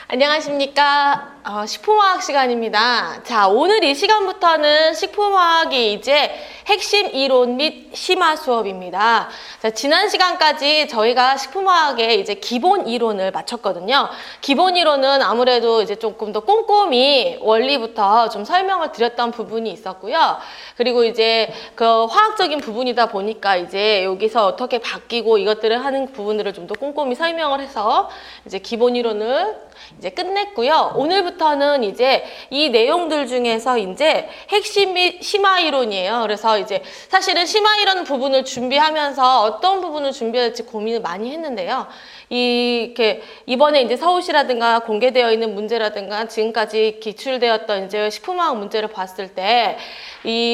안녕하십니까. 식품화학 시간입니다. 자, 오늘 이 시간부터는 식품화학이 이제 핵심 이론 및 심화 수업입니다. 자, 지난 시간까지 저희가 식품화학의 이제 기본 이론을 마쳤거든요. 기본 이론은 아무래도 이제 조금 더 꼼꼼히 원리부터 좀 설명을 드렸던 부분이 있었고요. 그리고 이제 그 화학적인 부분이다 보니까 이제 여기서 어떻게 바뀌고 이것들을 하는 부분들을 좀 더 꼼꼼히 설명을 해서 이제 기본 이론을 이제 끝냈고요. 오늘부터는 이제 이 내용들 중에서 이제 핵심 및 심화 이론이에요. 그래서 이제 사실은 심화 이론 부분을 준비하면서 어떤 부분을 준비해야 될지 고민을 많이 했는데요. 이렇게 이번에 이제 서울시라든가 공개되어 있는 문제라든가 지금까지 기출되었던 이제 식품화학 문제를 봤을 때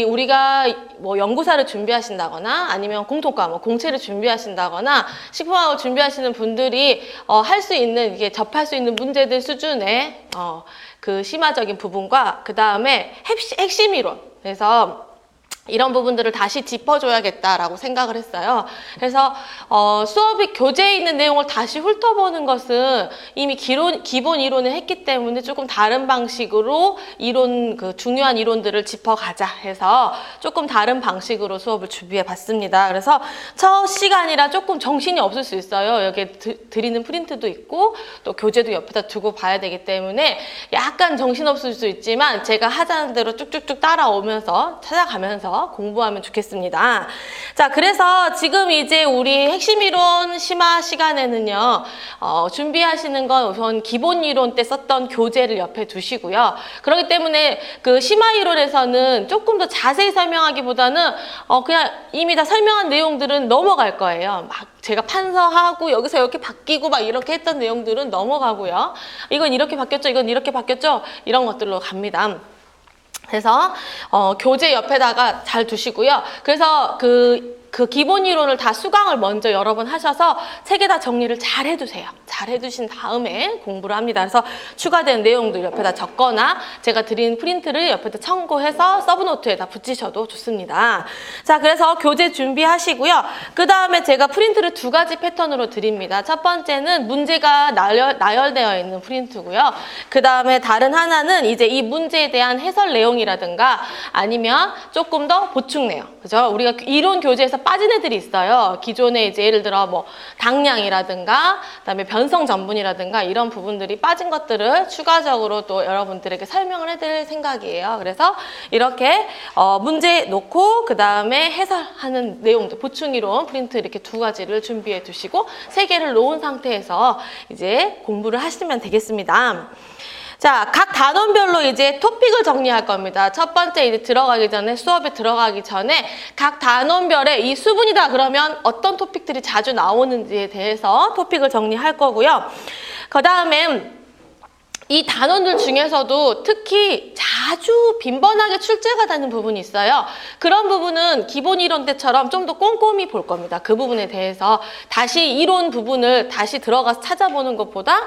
우리가 뭐 연구사를 준비하신다거나 아니면 공통과 뭐 공채를 준비하신다거나 식품화학을 준비하시는 분들이 할 수 있는 이게 접할 수 있는 문제들 수준의 그 심화적인 부분과 그 다음에 핵심 이론. 그래서 이런 부분들을 다시 짚어줘야겠다라고 생각을 했어요. 그래서 수업이 교재에 있는 내용을 다시 훑어보는 것은 이미 기본 이론을 했기 때문에 조금 다른 방식으로 그 중요한 이론들을 짚어가자 해서 조금 다른 방식으로 수업을 준비해봤습니다. 그래서 첫 시간이라 조금 정신이 없을 수 있어요. 여기에 드리는 프린트도 있고 또 교재도 옆에다 두고 봐야 되기 때문에 약간 정신없을 수 있지만 제가 하자는 대로 쭉쭉쭉 따라오면서 찾아가면서 공부하면 좋겠습니다. 자, 그래서 지금 이제 우리 핵심 이론 심화 시간에는요, 준비하시는 건 우선 기본 이론 때 썼던 교재를 옆에 두시고요. 그렇기 때문에 그 심화 이론에서는 조금 더 자세히 설명하기보다는 그냥 이미 다 설명한 내용들은 넘어갈 거예요. 막 제가 판서하고 여기서 이렇게 바뀌고 막 이렇게 했던 내용들은 넘어가고요. 이건 이렇게 바뀌었죠, 이건 이렇게 바뀌었죠, 이런 것들로 갑니다. 그래서 교재 옆에다가 잘 두시고요. 그래서 그 기본 이론을 다 수강을 먼저 여러 번 하셔서 책에다 정리를 잘 해두세요. 잘 해두신 다음에 공부를 합니다. 그래서 추가된 내용들 옆에다 적거나 제가 드린 프린트를 옆에다 참고해서 서브노트에다 붙이셔도 좋습니다. 자, 그래서 교재 준비하시고요. 그 다음에 제가 프린트를 두 가지 패턴으로 드립니다. 첫 번째는 문제가 나열되어 있는 프린트고요. 그 다음에 다른 하나는 이제 이 문제에 대한 해설 내용이라든가 아니면 조금 더 보충 내용. 그죠? 우리가 이론 교재에서 빠진 애들이 있어요. 기존에 이제 예를 들어 뭐 당량이라든가 그다음에 변성 전분이라든가 이런 부분들이 빠진 것들을 추가적으로 또 여러분들에게 설명을 해드릴 생각이에요. 그래서 이렇게 문제 놓고 그 다음에 해설하는 내용들 보충 이론 프린트 이렇게 두 가지를 준비해 두시고 세 개를 놓은 상태에서 이제 공부를 하시면 되겠습니다. 자, 각 단원별로 이제 토픽을 정리할 겁니다. 첫 번째 이제 수업에 들어가기 전에 각 단원별에 이 수분이다 그러면 어떤 토픽들이 자주 나오는지에 대해서 토픽을 정리할 거고요. 그 다음에 이 단원들 중에서도 특히 자주 빈번하게 출제가 되는 부분이 있어요. 그런 부분은 기본 이론 때처럼 좀 더 꼼꼼히 볼 겁니다. 그 부분에 대해서 다시 이론 부분을 다시 들어가서 찾아보는 것보다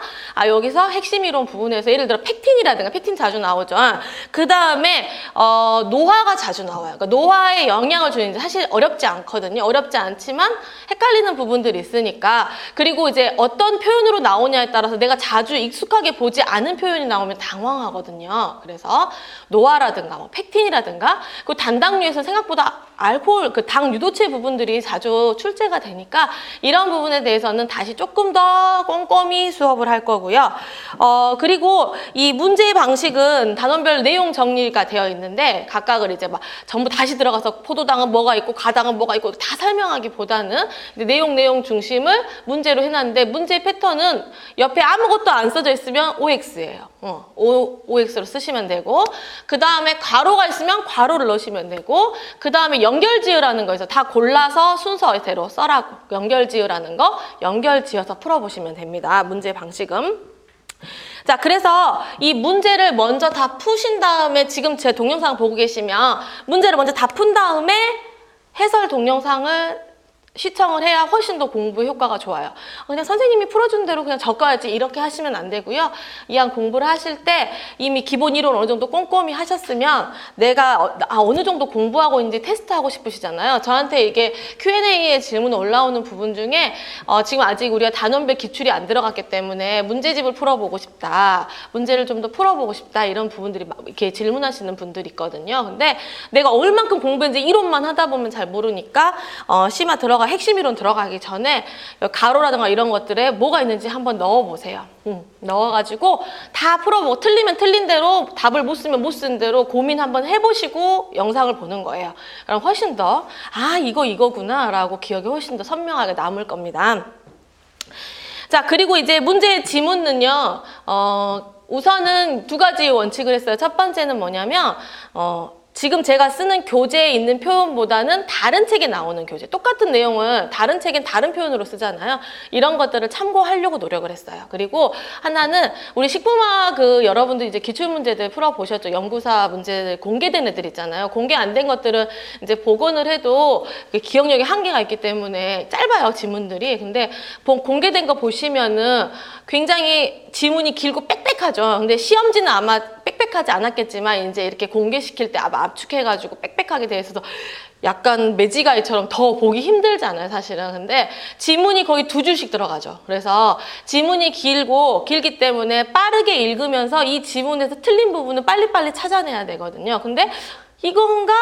여기서 핵심 이론 부분에서 예를 들어 펙틴이라든가 펙틴 자주 나오죠. 그 다음에 노화가 자주 나와요. 그러니까 노화에 영향을 주는지 사실 어렵지 않거든요. 어렵지 않지만 헷갈리는 부분들이 있으니까. 그리고 이제 어떤 표현으로 나오냐에 따라서 내가 자주 익숙하게 보지 않은 표현이 나오면 당황하거든요. 그래서 노화라든가 뭐 펙틴이라든가 그 단당류에서 생각보다 알코올, 그 당 유도체 부분들이 자주 출제가 되니까 이런 부분에 대해서는 다시 조금 더 꼼꼼히 수업을 할 거고요. 그리고 이 문제의 방식은 단원별 내용 정리가 되어 있는데 각각을 이제 막 전부 다시 들어가서 포도당은 뭐가 있고 가당은 뭐가 있고 다 설명하기보다는 내용 중심을 문제로 해놨는데 문제 패턴은 옆에 아무것도 안 써져 있으면 OX예요. OX로 쓰시면 되고 그 다음에 괄호가 있으면 괄호를 넣으시면 되고 그 다음에 연결지으라는 거에서 다 골라서 순서대로 써라고 연결지으라는 거 연결지어서 풀어보시면 됩니다. 문제 방식은. 자, 그래서 이 문제를 먼저 다 푸신 다음에 지금 제 동영상 보고 계시면 문제를 먼저 다 푼 다음에 해설 동영상을 시청을 해야 훨씬 더 공부 효과가 좋아요. 그냥 선생님이 풀어준 대로 그냥 적어야지 이렇게 하시면 안 되고요. 이왕 공부를 하실 때 이미 기본 이론 어느 정도 꼼꼼히 하셨으면 내가 어느 정도 공부하고 있는지 테스트하고 싶으시잖아요. 저한테 이게 Q&A에 질문 올라오는 부분 중에 지금 아직 우리가 단원별 기출이 안 들어갔기 때문에 문제집을 풀어보고 싶다. 문제를 좀 더 풀어보고 싶다. 이런 부분들이 막 이렇게 질문하시는 분들이 있거든요. 근데 내가 얼만큼 공부했는지 이론만 하다 보면 잘 모르니까 심화 핵심 이론 들어가기 전에 가로라든가 이런 것들에 뭐가 있는지 한번 넣어보세요. 넣어가지고 다 풀어보고 틀리면 틀린 대로 답을 못 쓰면 못 쓴 대로 고민 한번 해보시고 영상을 보는 거예요. 그럼 훨씬 더 이거구나 라고 기억이 훨씬 더 선명하게 남을 겁니다. 자, 그리고 이제 문제의 지문은요. 우선은 두 가지 원칙을 했어요. 첫 번째는 뭐냐면 지금 제가 쓰는 교재에 있는 표현보다는 다른 책에 나오는 교재, 똑같은 내용을 다른 책엔 다른 표현으로 쓰잖아요. 이런 것들을 참고하려고 노력을 했어요. 그리고 하나는 우리 식품화학 여러분들 이제 기출문제들 풀어보셨죠? 연구사 문제들 공개된 애들 있잖아요. 공개 안 된 것들은 이제 복원을 해도 기억력에 한계가 있기 때문에 짧아요, 지문들이. 근데 공개된 거 보시면은 굉장히 지문이 길고 빽빽하죠. 근데 시험지는 아마 빽빽하지 않았겠지만 이제 이렇게 공개시킬 때 아마 압축해가지고 빽빽하게 돼 있어서 약간 매지가이처럼 더 보기 힘들잖아요, 사실은. 근데 지문이 거의 2줄씩 들어가죠. 그래서 지문이 길기 때문에 빠르게 읽으면서 이 지문에서 틀린 부분은 빨리빨리 찾아내야 되거든요. 근데 이건가?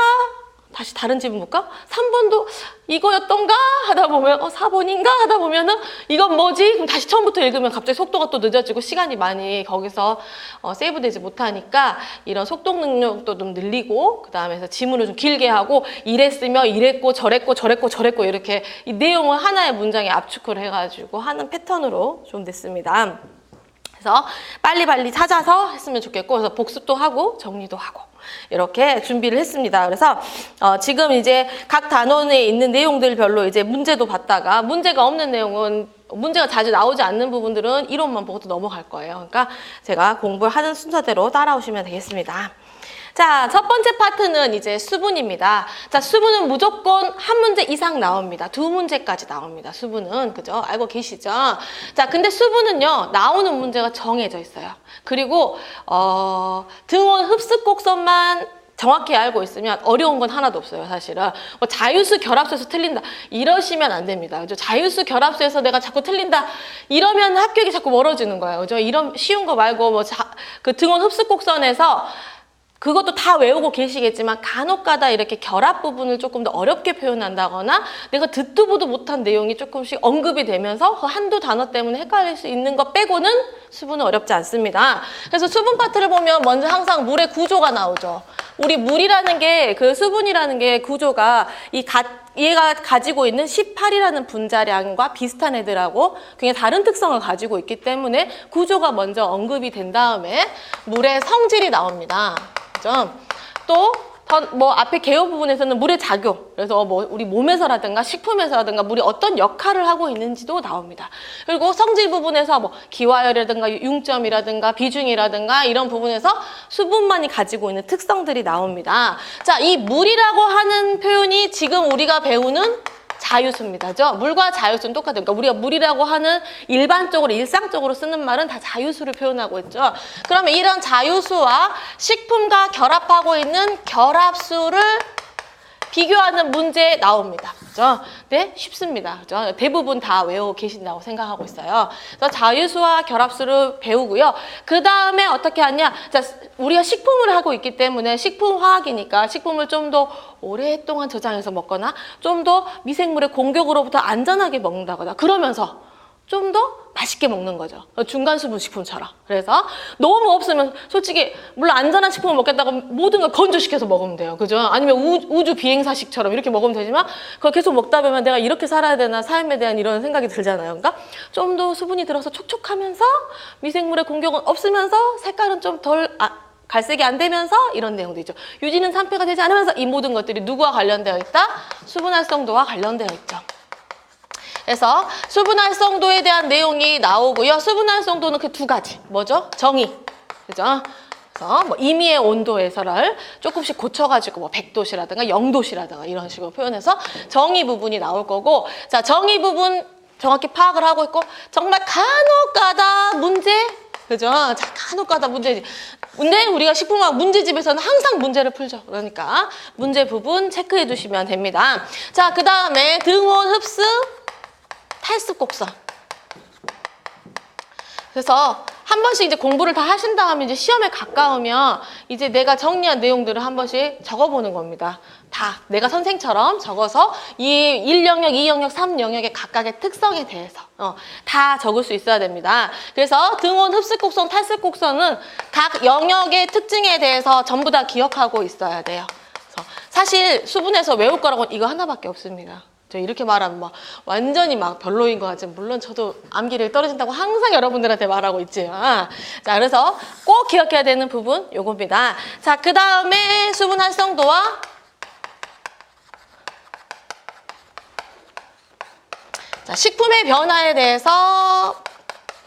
다시 다른 지문 볼까? 3번도 이거였던가? 하다 보면 4번인가? 하다 보면은 이건 뭐지? 그럼 다시 처음부터 읽으면 갑자기 속도가 또 늦어지고 시간이 많이 거기서 세이브되지 못하니까 이런 속독 능력도 좀 늘리고 그 다음에 지문을 좀 길게 하고 이랬으며 이랬고 저랬고 이렇게 이 내용을 하나의 문장에 압축을 해가지고 하는 패턴으로 좀 됐습니다. 그래서 빨리빨리 찾아서 했으면 좋겠고 그래서 복습도 하고 정리도 하고 이렇게 준비를 했습니다. 그래서 지금 이제 각 단원에 있는 내용들별로 이제 문제도 봤다가 문제가 없는 내용은 문제가 자주 나오지 않는 부분들은 이론만 보고 또 넘어갈 거예요. 그러니까 제가 공부하는 순서대로 따라오시면 되겠습니다. 자, 첫 번째 파트는 이제 수분입니다. 자, 수분은 무조건 한 문제 이상 나옵니다. 2문제까지 나옵니다. 수분은. 그죠? 알고 계시죠? 자, 근데 수분은요, 나오는 문제가 정해져 있어요. 그리고, 등원 흡수 곡선만 정확히 알고 있으면 어려운 건 하나도 없어요, 사실은. 자유수 결합수에서 틀린다. 이러시면 안 됩니다. 그죠? 자유수 결합수에서 내가 자꾸 틀린다. 이러면 합격이 자꾸 멀어지는 거예요. 그죠? 이런 쉬운 거 말고, 그 등원 흡수 곡선에서 그것도 다 외우고 계시겠지만 간혹가다 이렇게 결합 부분을 조금 더 어렵게 표현한다거나 내가 듣도 보도 못한 내용이 조금씩 언급이 되면서 그 한두 단어 때문에 헷갈릴 수 있는 것 빼고는 수분은 어렵지 않습니다. 그래서 수분 파트를 보면 먼저 항상 물의 구조가 나오죠. 우리 물이라는 게 그 수분이라는 게 구조가 얘가 가지고 있는 18이라는 분자량과 비슷한 애들하고 굉장히 다른 특성을 가지고 있기 때문에 구조가 먼저 언급이 된 다음에 물의 성질이 나옵니다. 또 앞에 개요 부분에서는 물의 작용, 그래서 우리 몸에서라든가 식품에서라든가 물이 어떤 역할을 하고 있는지도 나옵니다. 그리고 성질 부분에서 기화열이라든가 융점이라든가 비중이라든가 이런 부분에서 수분만이 가지고 있는 특성들이 나옵니다. 자, 이 물이라고 하는 표현이 지금 우리가 배우는 자유수입니다. 물과 자유수는 똑같아요. 그러니까 우리가 물이라고 하는 일반적으로 일상적으로 쓰는 말은 다 자유수를 표현하고 있죠. 그러면 이런 자유수와 식품과 결합하고 있는 결합수를 비교하는 문제 나옵니다. 그죠? 네, 쉽습니다. 그죠? 대부분 다 외우고 계신다고 생각하고 있어요. 그래서 자유수와 결합수를 배우고요. 그 다음에 어떻게 하냐? 자, 우리가 식품을 하고 있기 때문에 식품화학이니까 식품을 좀 더 오랫동안 저장해서 먹거나 좀 더 미생물의 공격으로부터 안전하게 먹는다거나 그러면서 좀 더 맛있게 먹는 거죠. 중간수분 식품처럼. 그래서 너무 없으면 솔직히 물론 안전한 식품을 먹겠다고 모든 걸 건조시켜서 먹으면 돼요. 그죠? 아니면 우주 비행사식처럼 이렇게 먹으면 되지만 그걸 계속 먹다 보면 내가 이렇게 살아야 되나 삶에 대한 이런 생각이 들잖아요. 그러니까 좀 더 수분이 들어서 촉촉하면서 미생물의 공격은 없으면서 색깔은 좀 덜 갈색이 안 되면서 이런 내용도 있죠. 유지는 산패가 되지 않으면서 이 모든 것들이 누구와 관련되어 있다? 수분 활성도와 관련되어 있죠. 그래서 수분 활성도에 대한 내용이 나오고요. 수분 활성도는 그 두 가지. 뭐죠? 정의. 그죠? 그래서 뭐 임의의 온도에서를 조금씩 고쳐가지고 뭐 100도씨라든가 0도씨라든가 이런 식으로 표현해서 정의 부분이 나올 거고, 자, 정의 부분 정확히 파악을 하고 있고, 정말 간혹가다 문제, 그죠? 자, 간혹가다 문제지. 근데 우리가 식품화학 문제집에서는 항상 문제를 풀죠. 그러니까 문제 부분 체크해 두시면 됩니다. 자, 그 다음에 등온, 흡수, 탈습, 곡선. 그래서 한 번씩 이제 공부를 다 하신 다음에 이제 시험에 가까우면 이제 내가 정리한 내용들을 한 번씩 적어보는 겁니다. 다 내가 선생처럼 적어서 이 1영역, 2영역, 3영역의 각각의 특성에 대해서 다 적을 수 있어야 됩니다. 그래서 등온, 흡습 곡선, 탈습 곡선은 각 영역의 특징에 대해서 전부 다 기억하고 있어야 돼요. 그래서 사실 수분에서 외울 거라고 이거 하나밖에 없습니다. 이렇게 말하면 막 완전히 막 별로인 것 같지만, 물론 저도 암기력이 떨어진다고 항상 여러분들한테 말하고 있지만, 자, 그래서 꼭 기억해야 되는 부분 요겁니다. 자, 그 다음에 수분 활성도와 자, 식품의 변화에 대해서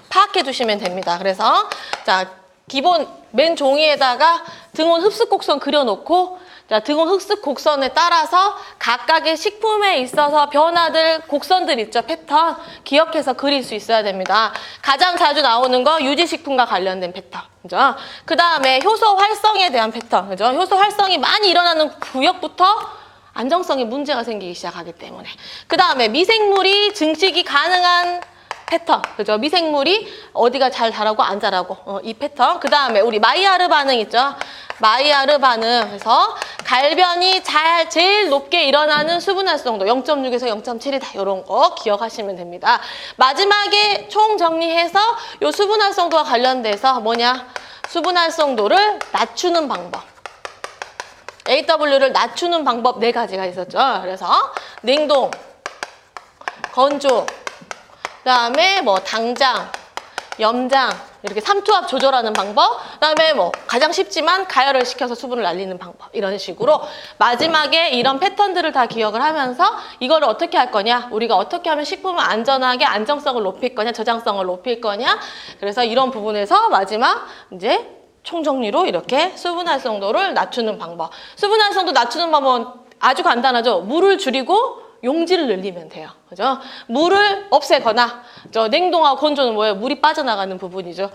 파악해 두시면 됩니다. 그래서 자, 기본 맨 종이에다가 등온 흡습 곡선 그려놓고, 자, 등온 흡습 곡선에 따라서 각각의 식품에 있어서 변화들, 곡선들 있죠, 패턴. 기억해서 그릴 수 있어야 됩니다. 가장 자주 나오는 거 유지식품과 관련된 패턴. 그죠? 그 다음에 효소 활성에 대한 패턴. 그죠? 효소 활성이 많이 일어나는 구역부터 안정성에 문제가 생기기 시작하기 때문에. 그 다음에 미생물이 증식이 가능한 패턴, 그죠? 미생물이 어디가 잘 자라고 안 자라고, 이 패턴. 그 다음에 우리 마이야르 반응 있죠? 마이야르 반응. 그래서 갈변이 제일 높게 일어나는 수분 활성도 0.6에서 0.7이다. 이런 거 기억하시면 됩니다. 마지막에 총 정리해서 요 수분 활성도와 관련돼서 뭐냐? 수분 활성도를 낮추는 방법. AW를 낮추는 방법 4가지가 있었죠. 그래서 냉동, 건조, 그다음에 뭐 당장, 염장 이렇게 삼투압 조절하는 방법, 그다음에 뭐 가장 쉽지만 가열을 시켜서 수분을 날리는 방법, 이런 식으로 마지막에 이런 패턴들을 다 기억을 하면서 이거를 어떻게 할 거냐, 우리가 어떻게 하면 식품을 안전하게 안정성을 높일 거냐, 저장성을 높일 거냐. 그래서 이런 부분에서 마지막 이제 총정리로 이렇게 수분 활성도를 낮추는 방법. 수분 활성도 낮추는 방법은 아주 간단하죠. 물을 줄이고 용지를 늘리면 돼요. 그죠? 물을 없애거나, 냉동하고 건조는 뭐예요? 물이 빠져나가는 부분이죠.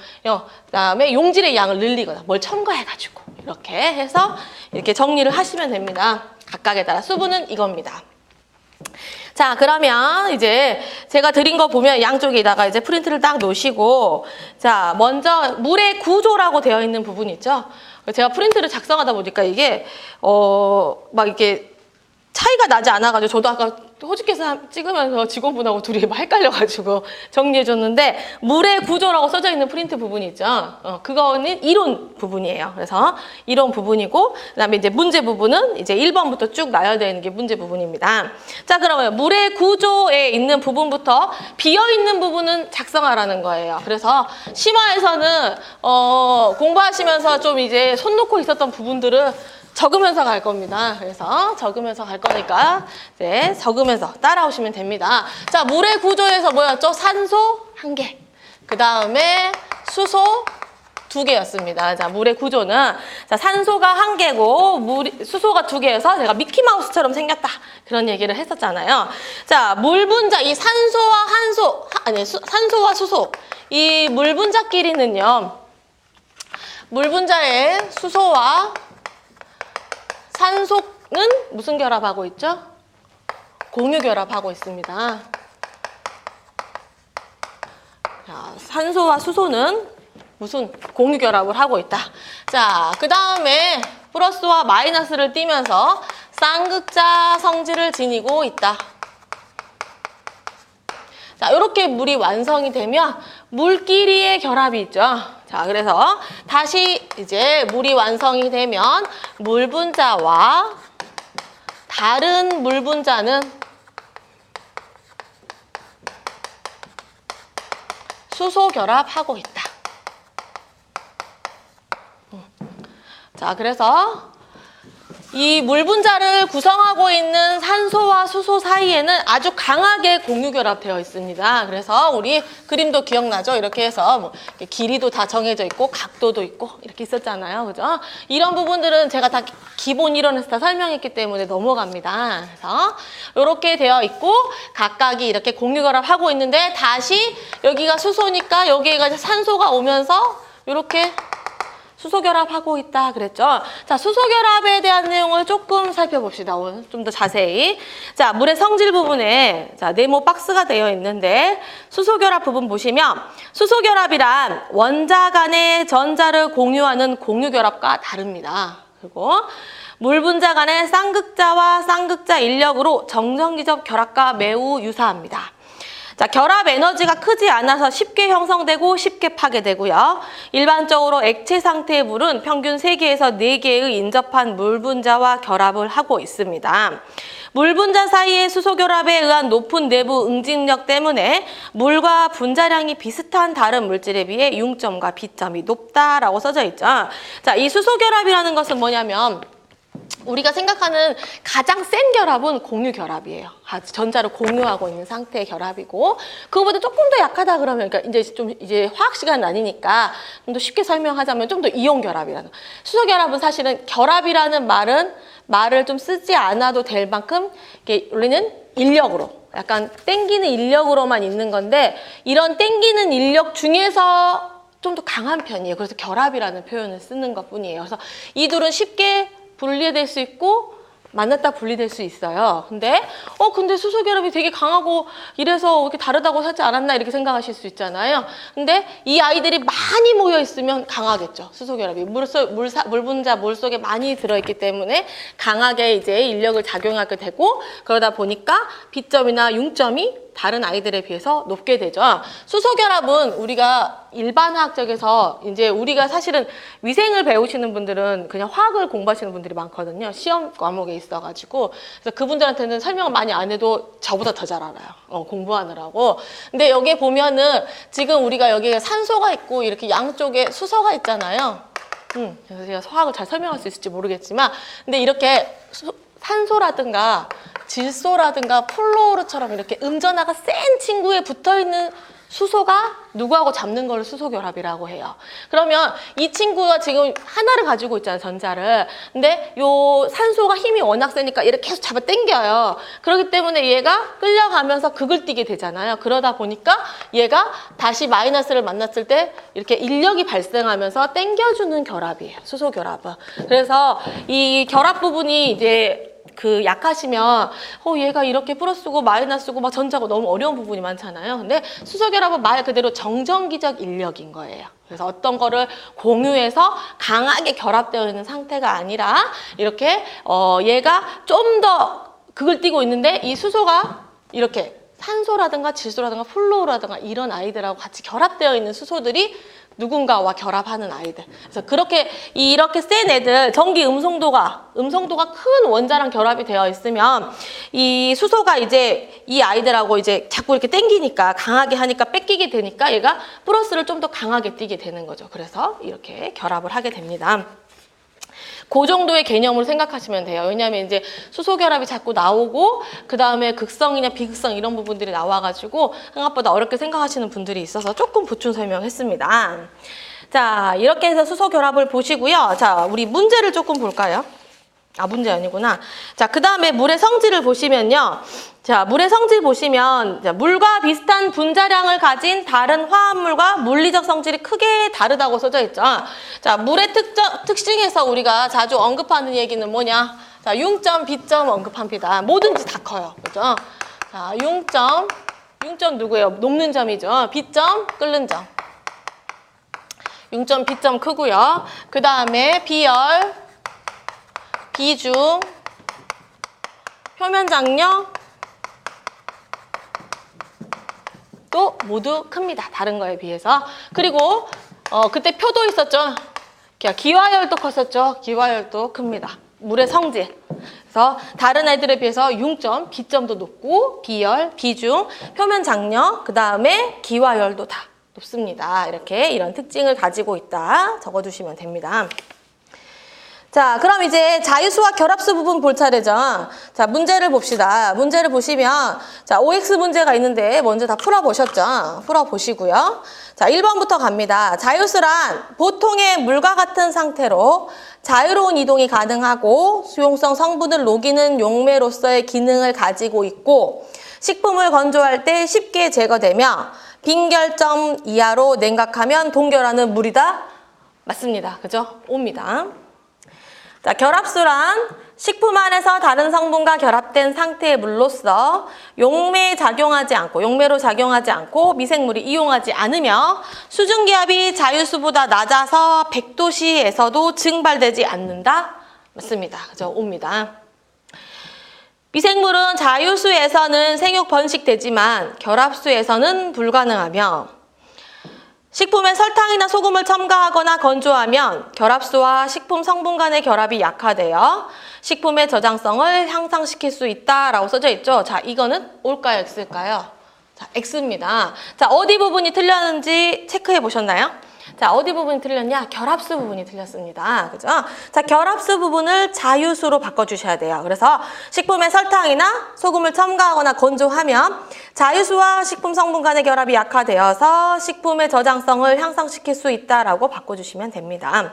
그다음에 용질의 양을 늘리거나 뭘 첨가해가지고 이렇게 해서 이렇게 정리를 하시면 됩니다. 각각에 따라 수분은 이겁니다. 자, 그러면 이제 제가 드린 거 보면 양쪽에다가 이제 프린트를 딱 놓으시고, 자, 먼저 물의 구조라고 되어 있는 부분 있죠? 제가 프린트를 작성하다 보니까 이게, 막 이렇게 차이가 나지 않아가지고, 저도 아까 호주께서 찍으면서 직원분하고 둘이 막 헷갈려가지고 정리해줬는데, 물의 구조라고 써져 있는 프린트 부분이 있죠. 그거는 이론 부분이에요. 그래서 이론 부분이고, 그 다음에 이제 문제 부분은 이제 1번부터 쭉 나열되어 있는 게 문제 부분입니다. 자, 그러면 물의 구조에 있는 부분부터 비어있는 부분은 작성하라는 거예요. 그래서 심화에서는 공부하시면서 좀 이제 손 놓고 있었던 부분들은 적으면서 갈 겁니다. 그래서 적으면서 갈 거니까 이제 적으면서 따라오시면 됩니다. 자, 물의 구조에서 뭐였죠? 산소 1개. 그 다음에 수소 2개였습니다. 자, 물의 구조는 자, 산소가 1개고 수소가 2개여서 제가 미키마우스처럼 생겼다. 그런 얘기를 했었잖아요. 자, 물 분자, 이 산소와 산소와 수소. 이 물 분자끼리는요. 물 분자의 수소와 산소는 무슨 결합하고 있죠? 공유 결합하고 있습니다. 자, 산소와 수소는 무슨 공유 결합을 하고 있다. 자, 그 다음에 플러스와 마이너스를 띄면서 쌍극자 성질을 지니고 있다. 자, 이렇게 물이 완성이 되면 물끼리의 결합이 있죠. 자, 그래서 다시 이제 물이 완성이 되면 물 분자와 다른 물 분자는 수소 결합하고 있다. 자, 그래서 이 물 분자를 구성하고 있는 산소와 수소 사이에는 아주 강하게 공유결합되어 있습니다. 그래서 우리 그림도 기억나죠? 이렇게 해서 뭐 이렇게 길이도 다 정해져 있고 각도도 있고 이렇게 있었잖아요. 그죠? 이런 부분들은 제가 다 기본 이론에서 다 설명했기 때문에 넘어갑니다. 그래서 이렇게 되어 있고 각각이 이렇게 공유결합하고 있는데 다시 여기가 수소니까 여기가 산소가 오면서 이렇게 수소결합하고 있다 그랬죠. 자, 수소결합에 대한 내용을 조금 살펴봅시다. 오늘 좀 더 자세히. 자, 물의 성질 부분에 자, 네모 박스가 되어 있는데 수소결합 부분 보시면 수소결합이란 원자 간의 전자를 공유하는 공유결합과 다릅니다. 그리고 물 분자 간의 쌍극자와 쌍극자 인력으로 정전기적 결합과 매우 유사합니다. 자, 결합 에너지가 크지 않아서 쉽게 형성되고 쉽게 파괴되고요. 일반적으로 액체 상태의 물은 평균 3개에서 4개의 인접한 물 분자와 결합을 하고 있습니다. 물 분자 사이의 수소 결합에 의한 높은 내부 응집력 때문에 물과 분자량이 비슷한 다른 물질에 비해 융점과 비점이 높다라고 써져 있죠. 자, 이 수소 결합이라는 것은 뭐냐면 우리가 생각하는 가장 센 결합은 공유 결합이에요. 전자를 공유하고 있는 상태의 결합이고, 그거보다 조금 더 약하다 그러면, 그러니까 이제 화학 시간은 아니니까 좀 더 쉽게 설명하자면 좀 더 이온 결합이라는. 수소 결합은 사실은 결합이라는 말을 좀 쓰지 않아도 될 만큼 이게 우리는 인력으로 약간 땡기는 인력으로만 있는 건데, 이런 땡기는 인력 중에서 좀 더 강한 편이에요. 그래서 결합이라는 표현을 쓰는 것뿐이에요. 그래서 이 둘은 쉽게 분리될 수 있고 만났다 분리될 수 있어요. 근데 수소 결합이 되게 강하고 이래서 이렇게 다르다고 하지 않았나 이렇게 생각하실 수 있잖아요. 근데 이 아이들이 많이 모여 있으면 강하겠죠. 수소 결합이 물 분자 물 속에 많이 들어 있기 때문에 강하게 이제 인력을 작용하게 되고, 그러다 보니까 B점이나 융점이 다른 아이들에 비해서 높게 되죠. 수소 결합은 우리가 일반 화학적에서 이제 우리가 사실은 위생을 배우시는 분들은 그냥 화학을 공부하시는 분들이 많거든요. 시험 과목에 있어가지고. 그래서 그분들한테는 설명을 많이 안 해도 저보다 더 잘 알아요. 공부하느라고. 근데 여기 보면은 지금 우리가 여기에 산소가 있고 이렇게 양쪽에 수소가 있잖아요. 그래서 제가 화학을 잘 설명할 수 있을지 모르겠지만, 근데 이렇게 산소라든가 질소라든가 플로르처럼 이렇게 음전하가 센 친구에 붙어있는 수소가 누구하고 잡는 걸 수소결합이라고 해요. 그러면 이 친구가 지금 하나를 가지고 있잖아요, 전자를. 근데 요 산소가 힘이 워낙 세니까 얘를 계속 잡아 당겨요. 그렇기 때문에 얘가 끌려가면서 극을 띠게 되잖아요. 그러다 보니까 얘가 다시 마이너스를 만났을 때 이렇게 인력이 발생하면서 당겨주는 결합이에요, 수소결합은. 그래서 이 결합 부분이 이제 약하시면 얘가 이렇게 플러스고 마이너스고 막 전자고 너무 어려운 부분이 많잖아요. 근데 수소결합은 말 그대로 정전기적 인력인 거예요. 그래서 어떤 거를 공유해서 강하게 결합되어 있는 상태가 아니라 이렇게 얘가 좀 더 극을 띠고 있는데 이 수소가 이렇게 산소라든가 질소라든가 플로우라든가 이런 아이들하고 같이 결합되어 있는 수소들이 누군가와 결합하는 아이들. 그래서 이렇게 센 애들, 전기 음성도가 큰 원자랑 결합이 되어 있으면 이 수소가 이제 이 아이들하고 이제 자꾸 이렇게 당기니까 강하게 하니까 뺏기게 되니까 얘가 플러스를 좀 더 강하게 띠게 되는 거죠. 그래서 이렇게 결합을 하게 됩니다. 그 정도의 개념으로 생각하시면 돼요. 왜냐하면 이제 수소 결합이 자꾸 나오고 그 다음에 극성이나 비극성 이런 부분들이 나와가지고 생각보다 어렵게 생각하시는 분들이 있어서 조금 보충 설명했습니다. 자, 이렇게 해서 수소 결합을 보시고요. 자, 우리 문제를 조금 볼까요? 문제 아니구나. 자, 그 다음에 물의 성질을 보시면요. 자, 물의 성질 보시면 물과 비슷한 분자량을 가진 다른 화합물과 물리적 성질이 크게 다르다고 써져 있죠. 자, 물의 특징에서 우리가 자주 언급하는 얘기는 뭐냐? 자, 융점, B점 언급합니다. 뭐든지 다 커요. 그죠? 자, 융점 누구예요? 녹는 점이죠. B점, 끓는 점. 융점, B점 크고요. 그 다음에 비열, 비중, 표면 장력 또 모두 큽니다. 다른 거에 비해서. 그리고 그때 표도 있었죠. 기화열도 컸었죠. 기화열도 큽니다. 물의 성질. 그래서 다른 애들에 비해서 융점, B점도 높고 비열, 비중, 표면 장력, 그 다음에 기화열도 다 높습니다. 이런 특징을 가지고 있다 적어두시면 됩니다. 자, 그럼 이제 자유수와 결합수 부분 볼 차례죠. 자, 문제를 봅시다. 문제를 보시면, 자, OX 문제가 있는데 먼저 다 풀어보셨죠? 풀어보시고요. 자, 1번부터 갑니다. 자유수란 보통의 물과 같은 상태로 자유로운 이동이 가능하고 수용성 성분을 녹이는 용매로서의 기능을 가지고 있고 식품을 건조할 때 쉽게 제거되며 빈결점 이하로 냉각하면 동결하는 물이다. 맞습니다. 그죠? 옵니다. 자, 결합수란 식품 안에서 다른 성분과 결합된 상태의 물로서 용매로 작용하지 않고 미생물이 이용하지 않으며 수증기압이 자유수보다 낮아서 100도씨에서도 증발되지 않는다. 맞습니다. 그죠? 옵니다. 미생물은 자유수에서는 생육 번식되지만 결합수에서는 불가능하며 식품에 설탕이나 소금을 첨가하거나 건조하면 결합수와 식품 성분 간의 결합이 약화되어 식품의 저장성을 향상시킬 수 있다라고 써져 있죠. 자, 이거는 O일까요? X일까요? 자, X입니다. 자, 어디 부분이 틀렸는지 체크해 보셨나요? 자, 어디 부분이 틀렸냐? 결합수 부분이 틀렸습니다. 그죠? 자, 결합수 부분을 자유수로 바꿔주셔야 돼요. 그래서 식품에 설탕이나 소금을 첨가하거나 건조하면 자유수와 식품 성분 간의 결합이 약화되어서 식품의 저장성을 향상시킬 수 있다라고 바꿔주시면 됩니다.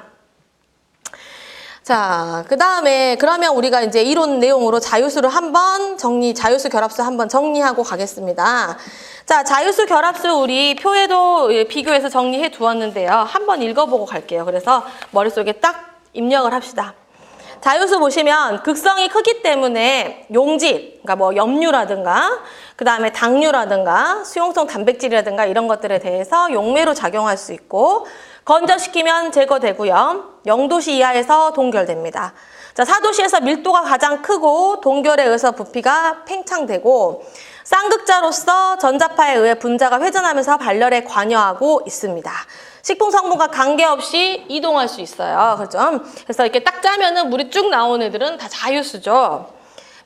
자, 그 다음에 그러면 우리가 이제 이론 내용으로 자유수를 자유수 결합수 한번 정리하고 가겠습니다. 자, 자유수 결합수 우리 표에도 비교해서 정리해 두었는데요. 한번 읽어보고 갈게요. 그래서 머릿속에 딱 입력을 합시다. 자유수 보시면 극성이 크기 때문에 용질, 그러니까 뭐 염류라든가 그 다음에 당류라든가 수용성 단백질이라든가 이런 것들에 대해서 용매로 작용할 수 있고 건조시키면 제거되고요. 0도씨 이하에서 동결됩니다. 자, 4도씨에서 밀도가 가장 크고 동결에 의해서 부피가 팽창되고 쌍극자로서 전자파에 의해 분자가 회전하면서 발열에 관여하고 있습니다. 식품 성분과 관계없이 이동할 수 있어요. 그렇죠? 그래서 이렇게 딱 짜면은 물이 쭉 나오는 애들은 다 자유수죠.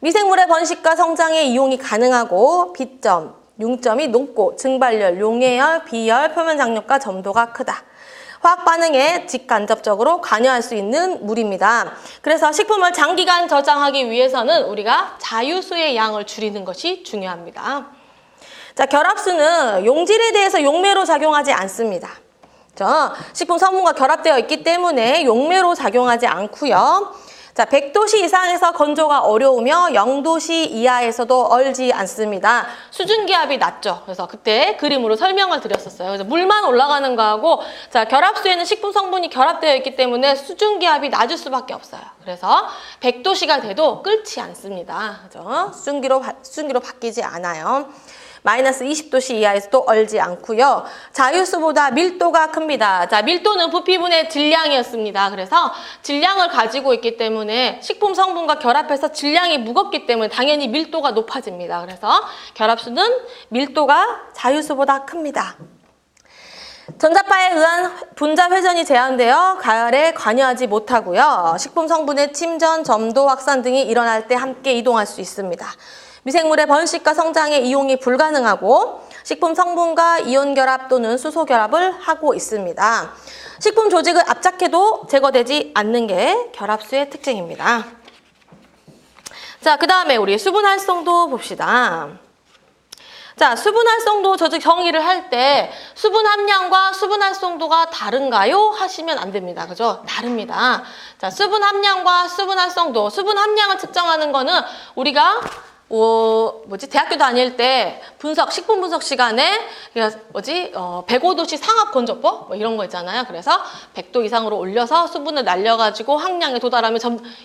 미생물의 번식과 성장에 이용이 가능하고 B점, 융점이 높고 증발열, 용해열, 비열, 표면 장력과 점도가 크다. 화학 반응에 직간접적으로 관여할 수 있는 물입니다. 그래서 식품을 장기간 저장하기 위해서는 우리가 자유수의 양을 줄이는 것이 중요합니다. 자, 결합수는 용질에 대해서 용매로 작용하지 않습니다. 식품 성분과 결합되어 있기 때문에 용매로 작용하지 않고요. 자, 100도씨 이상에서 건조가 어려우며 0도씨 이하에서도 얼지 않습니다. 수증기압이 낮죠. 그래서 그때 그림으로 설명을 드렸었어요. 그래서 물만 올라가는 거하고 자, 결합수에는 식품 성분이 결합되어 있기 때문에 수증기압이 낮을 수밖에 없어요. 그래서 100도씨가 돼도 끓지 않습니다. 그죠? 수증기로 바뀌지 않아요. 마이너스 20도씨 이하에서도 얼지 않고요. 자유수보다 밀도가 큽니다. 자, 밀도는 부피분의 질량이었습니다. 그래서 질량을 가지고 있기 때문에 식품 성분과 결합해서 질량이 무겁기 때문에 당연히 밀도가 높아집니다. 그래서 결합수는 밀도가 자유수보다 큽니다. 전자파에 의한 분자 회전이 제한되어 가열에 관여하지 못하고요. 식품 성분의 침전, 점도, 확산 등이 일어날 때 함께 이동할 수 있습니다. 미생물의 번식과 성장에 이용이 불가능하고 식품 성분과 이온 결합 또는 수소 결합을 하고 있습니다. 식품 조직을 압착해도 제거되지 않는 게 결합수의 특징입니다. 자, 그 다음에 우리 수분 활성도 봅시다. 자, 수분 활성도 조직 정의를 할 때 수분 함량과 수분 활성도가 다른가요? 하시면 안 됩니다. 그죠? 다릅니다. 자, 수분 함량과 수분 활성도, 수분 함량을 측정하는 거는 우리가 대학교 다닐 때 식품 분석 시간에 105도씨 상압 건조법 뭐 이런 거 있잖아요. 그래서 100도 이상으로 올려서 수분을 날려가지고 함량에 도달하면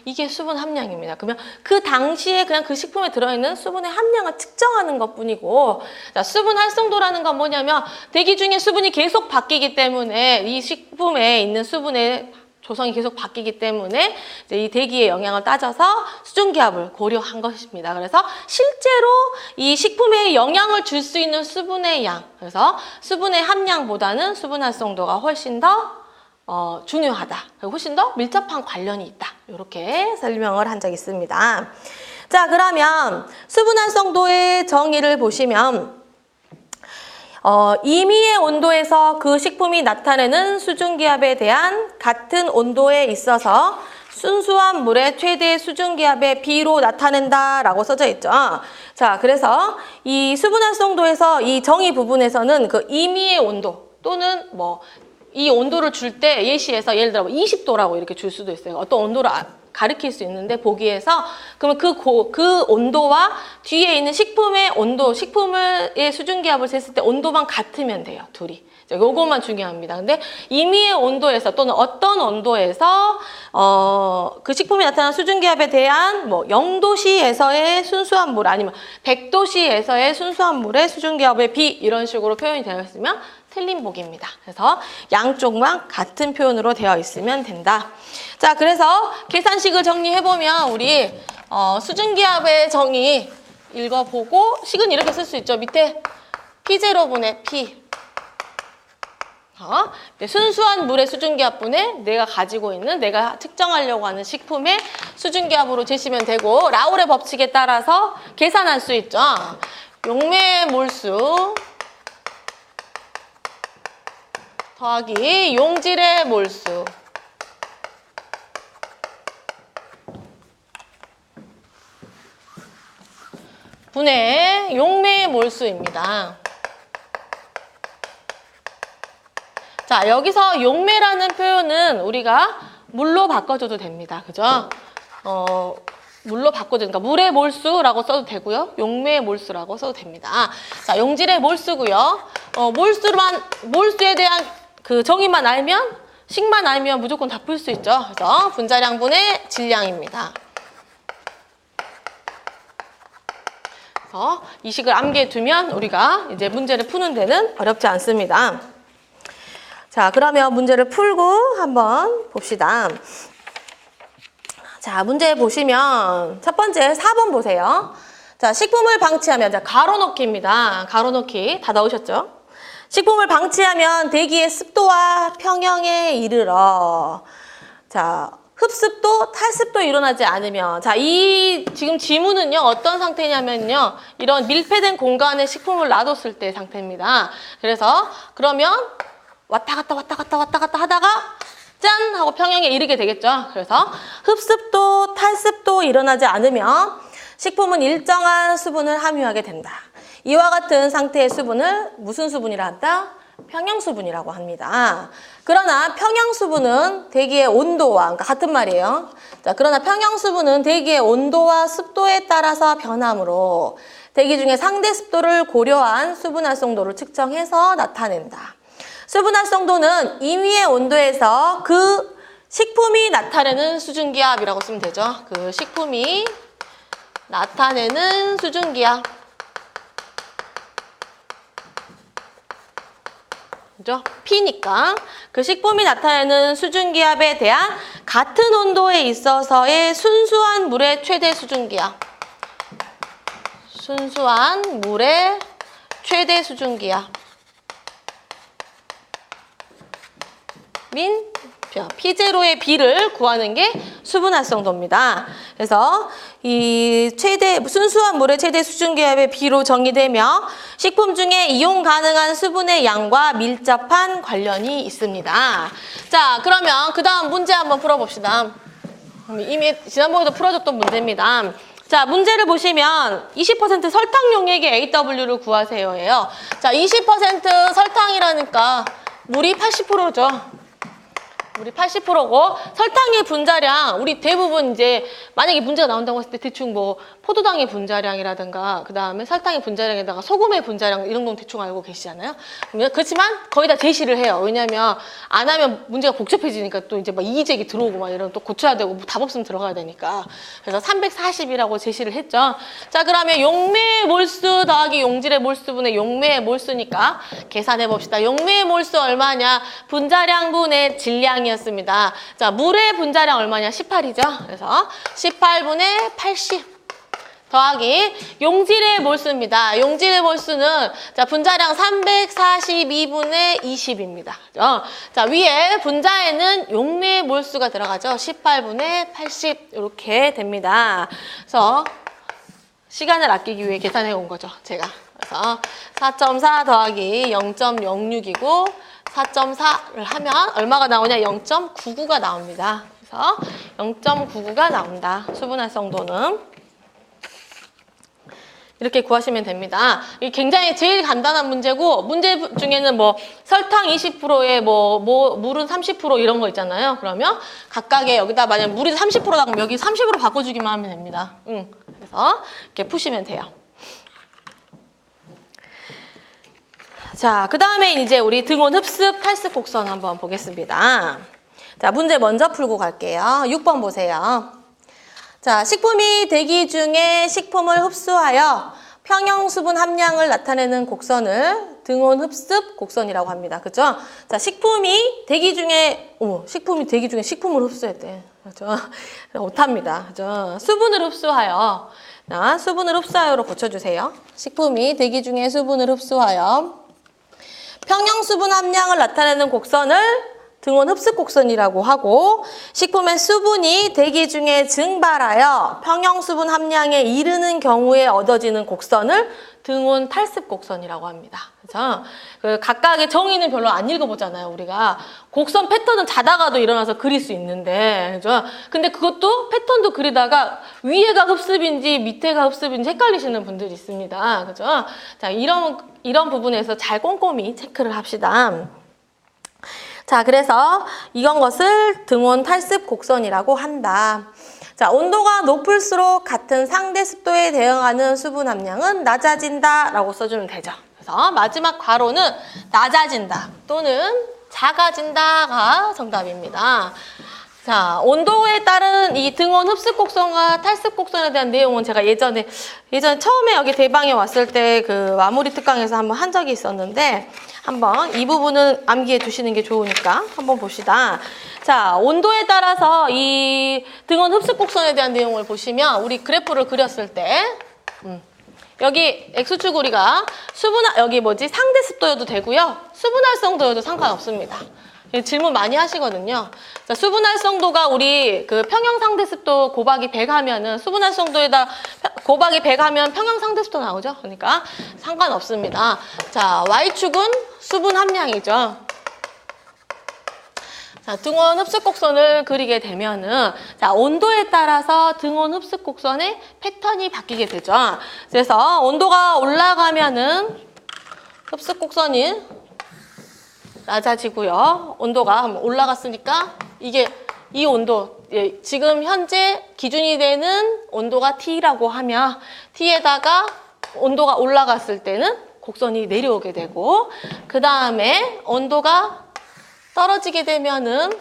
이게 수분 함량입니다. 그러면 그 당시에 그냥 그 식품에 들어있는 수분의 함량을 측정하는 것뿐이고, 자, 수분 활성도라는 건 뭐냐면 대기 중에 수분이 계속 바뀌기 때문에 이 식품에 있는 수분의 조성이 계속 바뀌기 때문에 이제 이 대기의 영향을 따져서 수증기압을 고려한 것입니다. 그래서 실제로 이 식품에 영향을 줄 수 있는 수분의 양, 그래서 수분의 함량보다는 수분 활성도가 훨씬 더 중요하다. 그리고 훨씬 더 밀접한 관련이 있다. 이렇게 설명을 한 적이 있습니다. 자, 그러면 수분 활성도의 정의를 보시면 임의의 온도에서 그 식품이 나타내는 수증기압에 대한 같은 온도에 있어서 순수한 물의 최대 수증기압의 B로 나타낸다라고 써져 있죠. 자, 그래서 이 수분활성도에서 이 정의 부분에서는 그 임의의 온도 또는 뭐 이 온도를 줄 때 예시에서 예를 들어 20도라고 이렇게 줄 수도 있어요. 어떤 온도를 가리킬 수 있는데 보기에서 그러면 그 온도와 뒤에 있는 식품의 온도, 식품의 수증기압을 쟀을 때 온도만 같으면 돼요, 둘이. 요것만 중요합니다. 근데 임의의 온도에서 또는 어떤 온도에서 그 식품이 나타난 수증기압에 대한 뭐 0도씨에서의 순수한 물 아니면 100도씨에서의 순수한 물의 수증기압의 비 이런 식으로 표현이 되어 있으면 틀린 보기입니다. 그래서 양쪽만 같은 표현으로 되어 있으면 된다. 자, 그래서 계산식을 정리해보면 우리 수증기압의 정의 읽어보고 식은 이렇게 쓸 수 있죠. 밑에 P0분의 P 순수한 물의 수증기압분에 내가 가지고 있는 내가 측정하려고 하는 식품의 수증기압으로 재시면 되고 라울의 법칙에 따라서 계산할 수 있죠. 용매의 몰수 더하기 용질의 몰수 분의 용매의 몰수입니다. 자, 여기서 용매라는 표현은 우리가 물로 바꿔줘도 됩니다. 그죠? 물로 바꿔줘. 그러니까 물의 몰수라고 써도 되고요. 용매의 몰수라고 써도 됩니다. 자, 용질의 몰수고요. 몰수에 대한 그 정의만 알면, 식만 알면 무조건 다 풀 수 있죠. 그래서 분자량분의 질량입니다. 그래서 이 식을 암기해 두면 우리가 이제 문제를 푸는 데는 어렵지 않습니다. 자, 그러면 문제를 풀고 한번 봅시다. 자, 문제 보시면 첫 번째 4번 보세요. 자, 식품을 방치하면, 자, 가로넣기입니다. 가로넣기 다 넣으셨죠? 식품을 방치하면 대기의 습도와 평형에 이르러, 자, 흡습도, 탈습도 일어나지 않으면, 자, 이 지금 지문은요 어떤 상태냐면요 이런 밀폐된 공간에 식품을 놔뒀을 때 상태입니다. 그래서 그러면 왔다 갔다 하다가 짠! 하고 평형에 이르게 되겠죠. 그래서 흡습도, 탈습도 일어나지 않으면 식품은 일정한 수분을 함유하게 된다. 이와 같은 상태의 수분을 무슨 수분이라 한다? 평형수분이라고 합니다. 그러나 평형수분은 대기의 온도와, 그러니까 같은 말이에요. 자, 그러나 평형수분은 대기의 온도와 습도에 따라서 변하므로 대기 중에 상대 습도를 고려한 수분활성도를 측정해서 나타낸다. 수분활성도는 임의의 온도에서 그 식품이 나타내는 수증기압이라고 쓰면 되죠. 그 식품이 나타내는 수증기압. 그죠? P니까 그 식품이 나타내는 수증기압에 대한 같은 온도에 있어서의 순수한 물의 최대 수증기압. 순수한 물의 최대 수증기압. 민 P0의 B를 구하는 게 수분활성도입니다. 그래서 이 순수한 물의 최대 수증기압의 B로 정의되며 식품 중에 이용 가능한 수분의 양과 밀접한 관련이 있습니다. 자, 그러면 그 다음 문제 한번 풀어봅시다. 이미 지난번에도 풀어줬던 문제입니다. 자, 문제를 보시면 20% 설탕 용액의 AW를 구하세요예요. 자, 20% 설탕이라니까 물이 80%죠. 우리 80%고 설탕의 분자량 우리 대부분 이제 만약에 문제가 나온다고 했을 때 대충 뭐 포도당의 분자량이라든가 그 다음에 설탕의 분자량에다가 소금의 분자량 이런 건 대충 알고 계시잖아요. 그렇지만 거의 다 제시를 해요. 왜냐하면 안 하면 문제가 복잡해지니까 또 이제 막 이의제기 들어오고 막 이런 또 고쳐야 되고 답 없으면 들어가야 되니까 그래서 340이라고 제시를 했죠. 자, 그러면 용매의 몰수 더하기 용질의 몰수분의 용매의 몰수니까 계산해 봅시다. 용매의 몰수 얼마냐? 분자량분의 질량이었습니다. 자, 물의 분자량 얼마냐? 18이죠. 그래서 18분의 80 더하기 용질의 몰수입니다. 용질의 몰수는 자, 분자량 342분의 20입니다. 자, 위에 분자에는 용매의 몰수가 들어가죠. 18분의 80 이렇게 됩니다. 그래서 시간을 아끼기 위해 계산해 온 거죠, 제가. 그래서 4.4 더하기 0.06이고 4.4를 하면 얼마가 나오냐? 0.99가 나옵니다. 그래서 0.99가 나온다. 수분 활성도는. 이렇게 구하시면 됩니다. 이게 굉장히 제일 간단한 문제고, 문제 중에는 뭐 설탕 20%에 물은 30% 이런 거 있잖아요. 그러면 각각의 여기다 만약 물이 30%다 그러면 여기 30으로 바꿔주기만 하면 됩니다. 그래서 이렇게 푸시면 돼요. 자, 그 다음에 이제 우리 등온 흡습 탈습 곡선 한번 보겠습니다. 자, 문제 먼저 풀고 갈게요. 6번 보세요. 자, 식품이 대기 중에 식품을 흡수하여 평형 수분 함량을 나타내는 곡선을 등온 흡습 곡선이라고 합니다. 그죠? 자, 식품이 대기 중에 식품을 흡수했대. 그죠? 못합니다. 그죠? 수분을 흡수하여. 자, 수분을 흡수하여로 고쳐주세요. 식품이 대기 중에 수분을 흡수하여 평형 수분 함량을 나타내는 곡선을 등온 흡습 곡선이라고 하고, 식품의 수분이 대기 중에 증발하여 평형 수분 함량에 이르는 경우에 얻어지는 곡선을 등온 탈습 곡선이라고 합니다. 그래서 그 각각의 정의는 별로 안 읽어보잖아요. 우리가 곡선 패턴은 자다가도 일어나서 그릴 수 있는데, 그죠? 근데 그것도 패턴도 그리다가 위에가 흡습인지 밑에가 흡습인지 헷갈리시는 분들이 있습니다. 그죠? 자, 이런 부분에서 잘 꼼꼼히 체크를 합시다. 자, 그래서 이런 것을 등온 탈습 곡선이라고 한다. 자, 온도가 높을수록 같은 상대 습도에 대응하는 수분 함량은 낮아진다 라고 써주면 되죠. 그래서 마지막 괄호는 낮아진다 또는 작아진다가 정답입니다. 자, 온도에 따른 이 등온 흡습 곡선과 탈습 곡선에 대한 내용은 제가 예전에 처음에 여기 대방에 왔을 때 그 마무리 특강에서 한번 한 적이 있었는데, 한번 이 부분은 암기해 두시는 게 좋으니까 한번 봅시다. 자, 온도에 따라서 이 등온 흡습 곡선에 대한 내용을 보시면 우리 그래프를 그렸을 때 여기 X축 우리가 여기 상대 습도여도 되고요. 수분 활성도여도 상관없습니다. 질문 많이 하시거든요. 자, 수분 활성도가 우리 그 평형 상대 습도 곱하기 100 하면은 수분 활성도에다 곱하기 100 하면 평형 상대 습도 나오죠. 그러니까 상관없습니다. 자, Y축은 수분 함량이죠. 자, 등온 흡습 곡선을 그리게 되면은, 자, 온도에 따라서 등온 흡습 곡선의 패턴이 바뀌게 되죠. 그래서 온도가 올라가면은 흡습 곡선이 낮아지고요. 온도가 올라갔으니까 이 온도, 지금 현재 기준이 되는 온도가 T라고 하면 T에다가 온도가 올라갔을 때는 곡선이 내려오게 되고, 그 다음에 온도가 떨어지게 되면은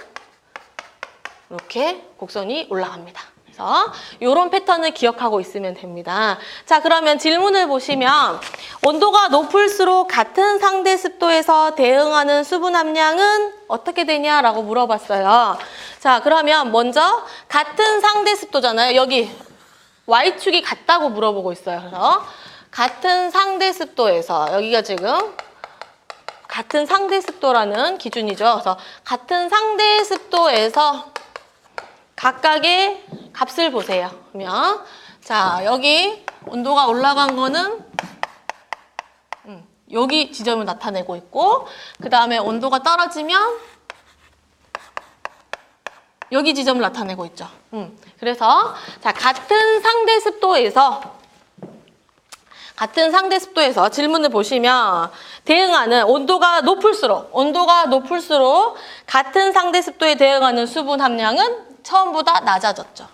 이렇게 곡선이 올라갑니다. 그래서 이런 패턴을 기억하고 있으면 됩니다. 자, 그러면 질문을 보시면 온도가 높을수록 같은 상대 습도에서 대응하는 수분 함량은 어떻게 되냐라고 물어봤어요. 자, 그러면 먼저 같은 상대 습도잖아요. 여기 Y축이 같다고 물어보고 있어요. 그래서 같은 상대 습도에서, 여기가 지금 같은 상대 습도라는 기준이죠. 그래서 같은 상대 습도에서 각각의 값을 보세요. 그러면 자, 여기 온도가 올라간 거는 여기 지점을 나타내고 있고, 그 다음에 온도가 떨어지면 여기 지점을 나타내고 있죠. 그래서 자, 같은 상대 습도에서 질문을 보시면 대응하는 온도가 높을수록 같은 상대 습도에 대응하는 수분 함량은 처음보다 낮아졌죠.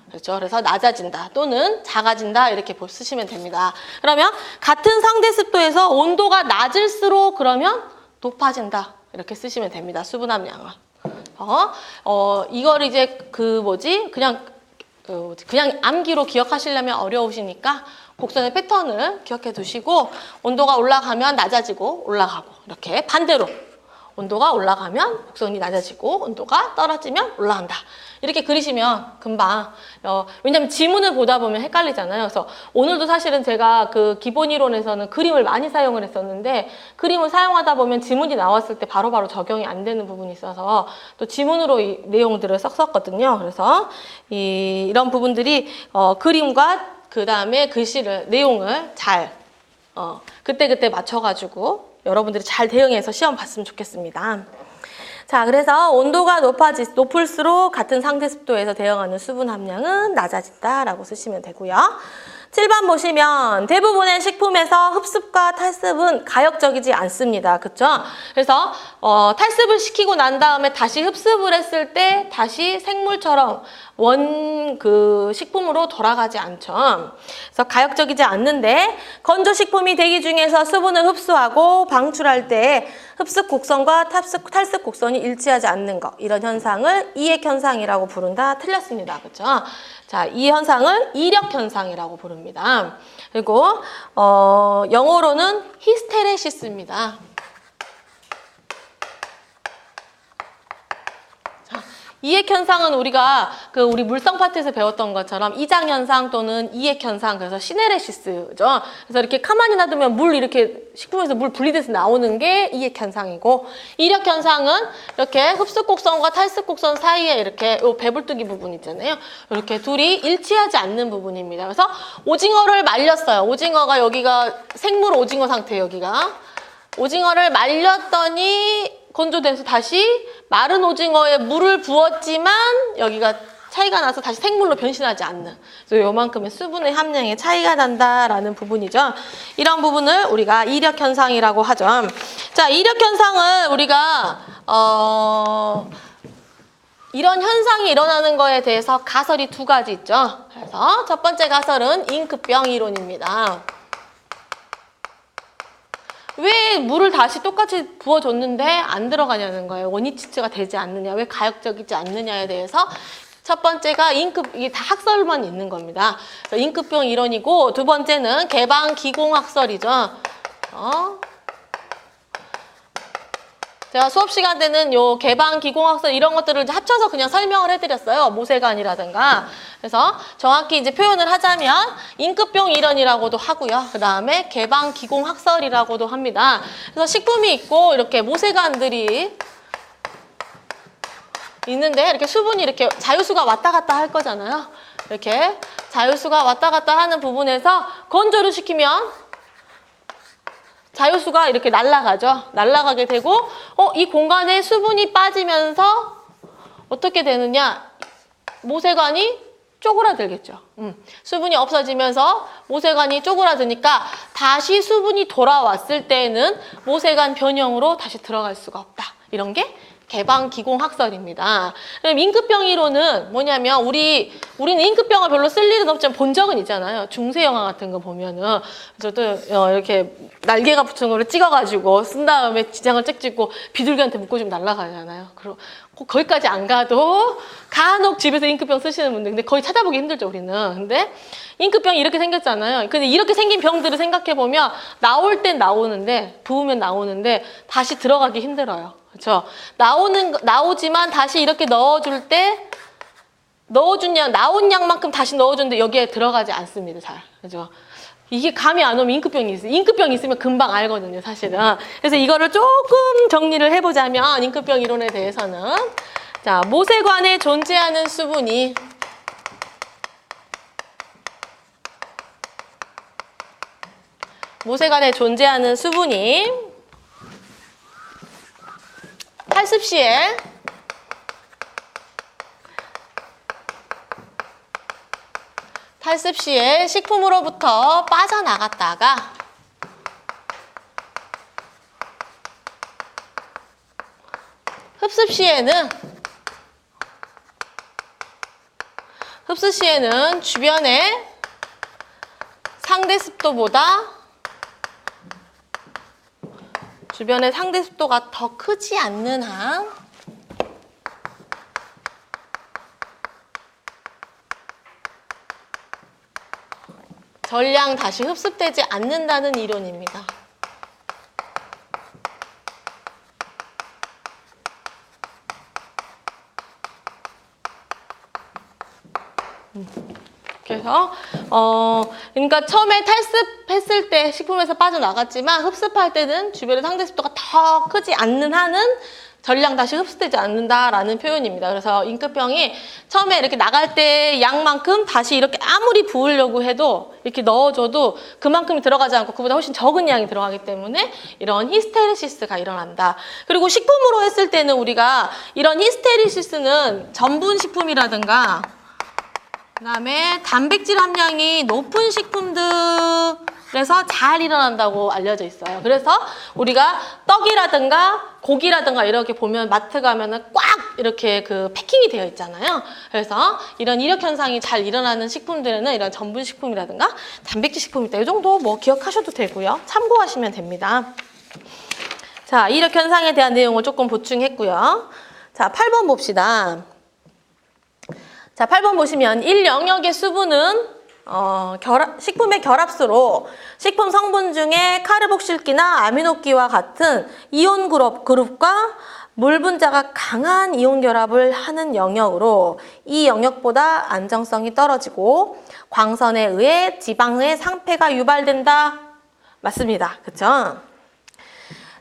그렇죠. 그래서 낮아진다 또는 작아진다 이렇게 쓰시면 됩니다. 그러면 같은 상대 습도에서 온도가 낮을수록 그러면 높아진다 이렇게 쓰시면 됩니다. 수분 함량은. 이걸 이제 그냥 암기로 기억하시려면 어려우시니까 곡선의 패턴을 기억해 두시고, 온도가 올라가면 낮아지고 올라가고, 이렇게 반대로 온도가 올라가면 곡선이 낮아지고 온도가 떨어지면 올라간다. 이렇게 그리시면 금방, 왜냐면 지문을 보다 보면 헷갈리잖아요. 그래서 오늘도 사실은 제가 그 기본 이론에서는 그림을 많이 사용을 했었는데, 그림을 사용하다 보면 지문이 나왔을 때 바로바로 적용이 안 되는 부분이 있어서 또 지문으로 이 내용들을 썼거든요. 그래서 이런 부분들이 그림과 그 다음에 글씨를, 내용을 잘 그때그때 맞춰가지고 여러분들이 잘 대응해서 시험 봤으면 좋겠습니다. 자, 그래서 온도가 높을수록 같은 상대 습도에서 대응하는 수분 함량은 낮아진다라고 쓰시면 되고요. 7번 보시면 대부분의 식품에서 흡습과 탈습은 가역적이지 않습니다. 그쵸? 그래서 탈습을 시키고 난 다음에 다시 흡습을 했을 때 다시 생물처럼 식품으로 돌아가지 않죠. 그래서 가역적이지 않는데 건조식품이 대기 중에서 수분을 흡수하고 방출할 때 흡습 곡선과 탈습 곡선이 일치하지 않는 것, 이런 현상을 이액 현상이라고 부른다. 틀렸습니다. 그렇죠? 자, 이 현상을 이력 현상이라고 부릅니다. 그리고 영어로는 히스테레시스입니다. 이액 현상은 우리가 우리 물성 파트에서 배웠던 것처럼 이장 현상 또는 이액 현상, 그래서 시네레시스죠. 그래서 이렇게 가만히 놔두면 식품에서 물 분리돼서 나오는 게 이액 현상이고, 이력 현상은 이렇게 흡습 곡선과 탈습 곡선 사이에 이렇게 요 배불뚝이 부분 있잖아요. 이렇게 둘이 일치하지 않는 부분입니다. 그래서 오징어를 말렸어요. 오징어가 여기가 생물 오징어 상태예요. 여기가 오징어를 말렸더니 건조돼서 다시 마른 오징어에 물을 부었지만 여기가 차이가 나서 다시 생물로 변신하지 않는, 그래서 요만큼의 수분의 함량에 차이가 난다라는 부분이죠. 이런 부분을 우리가 이력 현상이라고 하죠. 자, 이력 현상을 우리가 이런 현상이 일어나는 거에 대해서 가설이 두 가지 있죠. 그래서 첫 번째 가설은 잉크병 이론입니다. 왜 물을 다시 똑같이 부어줬는데 안 들어가냐는 거예요. 원위치가 되지 않느냐, 왜 가역적이지 않느냐에 대해서 첫 번째가 이게 다 학설만 있는 겁니다. 잉크병 이론이고, 두 번째는 개방기공학설이죠. 제가 수업 시간 때는 요 개방기공학설 이런 것들을 이제 합쳐서 그냥 설명을 해드렸어요. 모세관이라든가. 그래서 정확히 이제 표현을 하자면 잉크병 이론이라고도 하고요. 그 다음에 개방기공학설이라고도 합니다. 그래서 식품이 있고 이렇게 모세관들이 있는데 이렇게 수분이 이렇게 자유수가 왔다 갔다 할 거잖아요. 이렇게 자유수가 왔다 갔다 하는 부분에서 건조를 시키면 자유수가 이렇게 날아가죠. 날아가게 되고 이 공간에 수분이 빠지면서 어떻게 되느냐, 모세관이 쪼그라들겠죠. 수분이 없어지면서 모세관이 쪼그라드니까 다시 수분이 돌아왔을 때는 모세관 변형으로 다시 들어갈 수가 없다. 이런 게 개방기공학설입니다. 그럼 잉크병 이론은 뭐냐면 우리는 잉크병을 별로 쓸 일은 없지만 본 적은 있잖아요. 중세 영화 같은 거 보면은 저도 이렇게 날개가 붙은 거를 찍어가지고 쓴 다음에 지장을 쫙 찍고 비둘기한테 묶고 좀 날아가잖아요. 그리고 거기까지 안 가도 간혹 집에서 잉크병 쓰시는 분들, 근데 거의 찾아보기 힘들죠 우리는. 근데 잉크병이 이렇게 생겼잖아요. 근데 이렇게 생긴 병들을 생각해 보면 나올 땐 나오는데, 부으면 나오는데 다시 들어가기 힘들어요. 그렇죠? 나오지만 다시 이렇게 넣어줄 때 나온 양만큼 다시 넣어주는데 여기에 들어가지 않습니다. 잘. 그죠? 이게 감이 안 오면 잉크병이 있어요. 잉크병이 있으면 금방 알거든요, 사실은. 그래서 이거를 조금 정리를 해보자면, 잉크병 이론에 대해서는, 자, 모세관에 존재하는 수분이 탈습 시에 식품으로부터 빠져나갔다가 흡습 시에는 주변의 상대 습도가 더 크지 않는 한 전량 다시 흡습되지 않는다는 이론입니다. 그래서 그러니까 처음에 탈습했을 때 식품에서 빠져나갔지만 흡습할 때는 주변의 상대 습도가 더 크지 않는 한은 전량 다시 흡수되지 않는다라는 표현입니다. 그래서 임급병이 처음에 이렇게 나갈 때 양만큼 다시 이렇게 아무리 부으려고 해도 이렇게 넣어줘도 그만큼이 들어가지 않고 그보다 훨씬 적은 양이 들어가기 때문에 이런 히스테리시스가 일어난다. 그리고 식품으로 했을 때는 우리가 이런 히스테리시스는 전분 식품이라든가 그다음에 단백질 함량이 높은 식품들에서 잘 일어난다고 알려져 있어요. 그래서 우리가 떡이라든가 고기라든가 이렇게 보면 마트 가면은 꽉 이렇게 그 패킹이 되어 있잖아요. 그래서 이런 이력 현상이 잘 일어나는 식품들에는 이런 전분 식품이라든가 단백질 식품이 있다. 이 정도 뭐 기억하셔도 되고요. 참고하시면 됩니다. 자, 이력 현상에 대한 내용을 조금 보충했고요. 자, 8번 봅시다. 자, 8번 보시면 1영역의 수분은 식품의 결합수로 식품 성분 중에 카르복실기나 아미노기와 같은 이온 그룹과 물 분자가 강한 이온 결합을 하는 영역으로 이 영역보다 안정성이 떨어지고 광선에 의해 지방의 상폐가 유발된다. 맞습니다. 그쵸?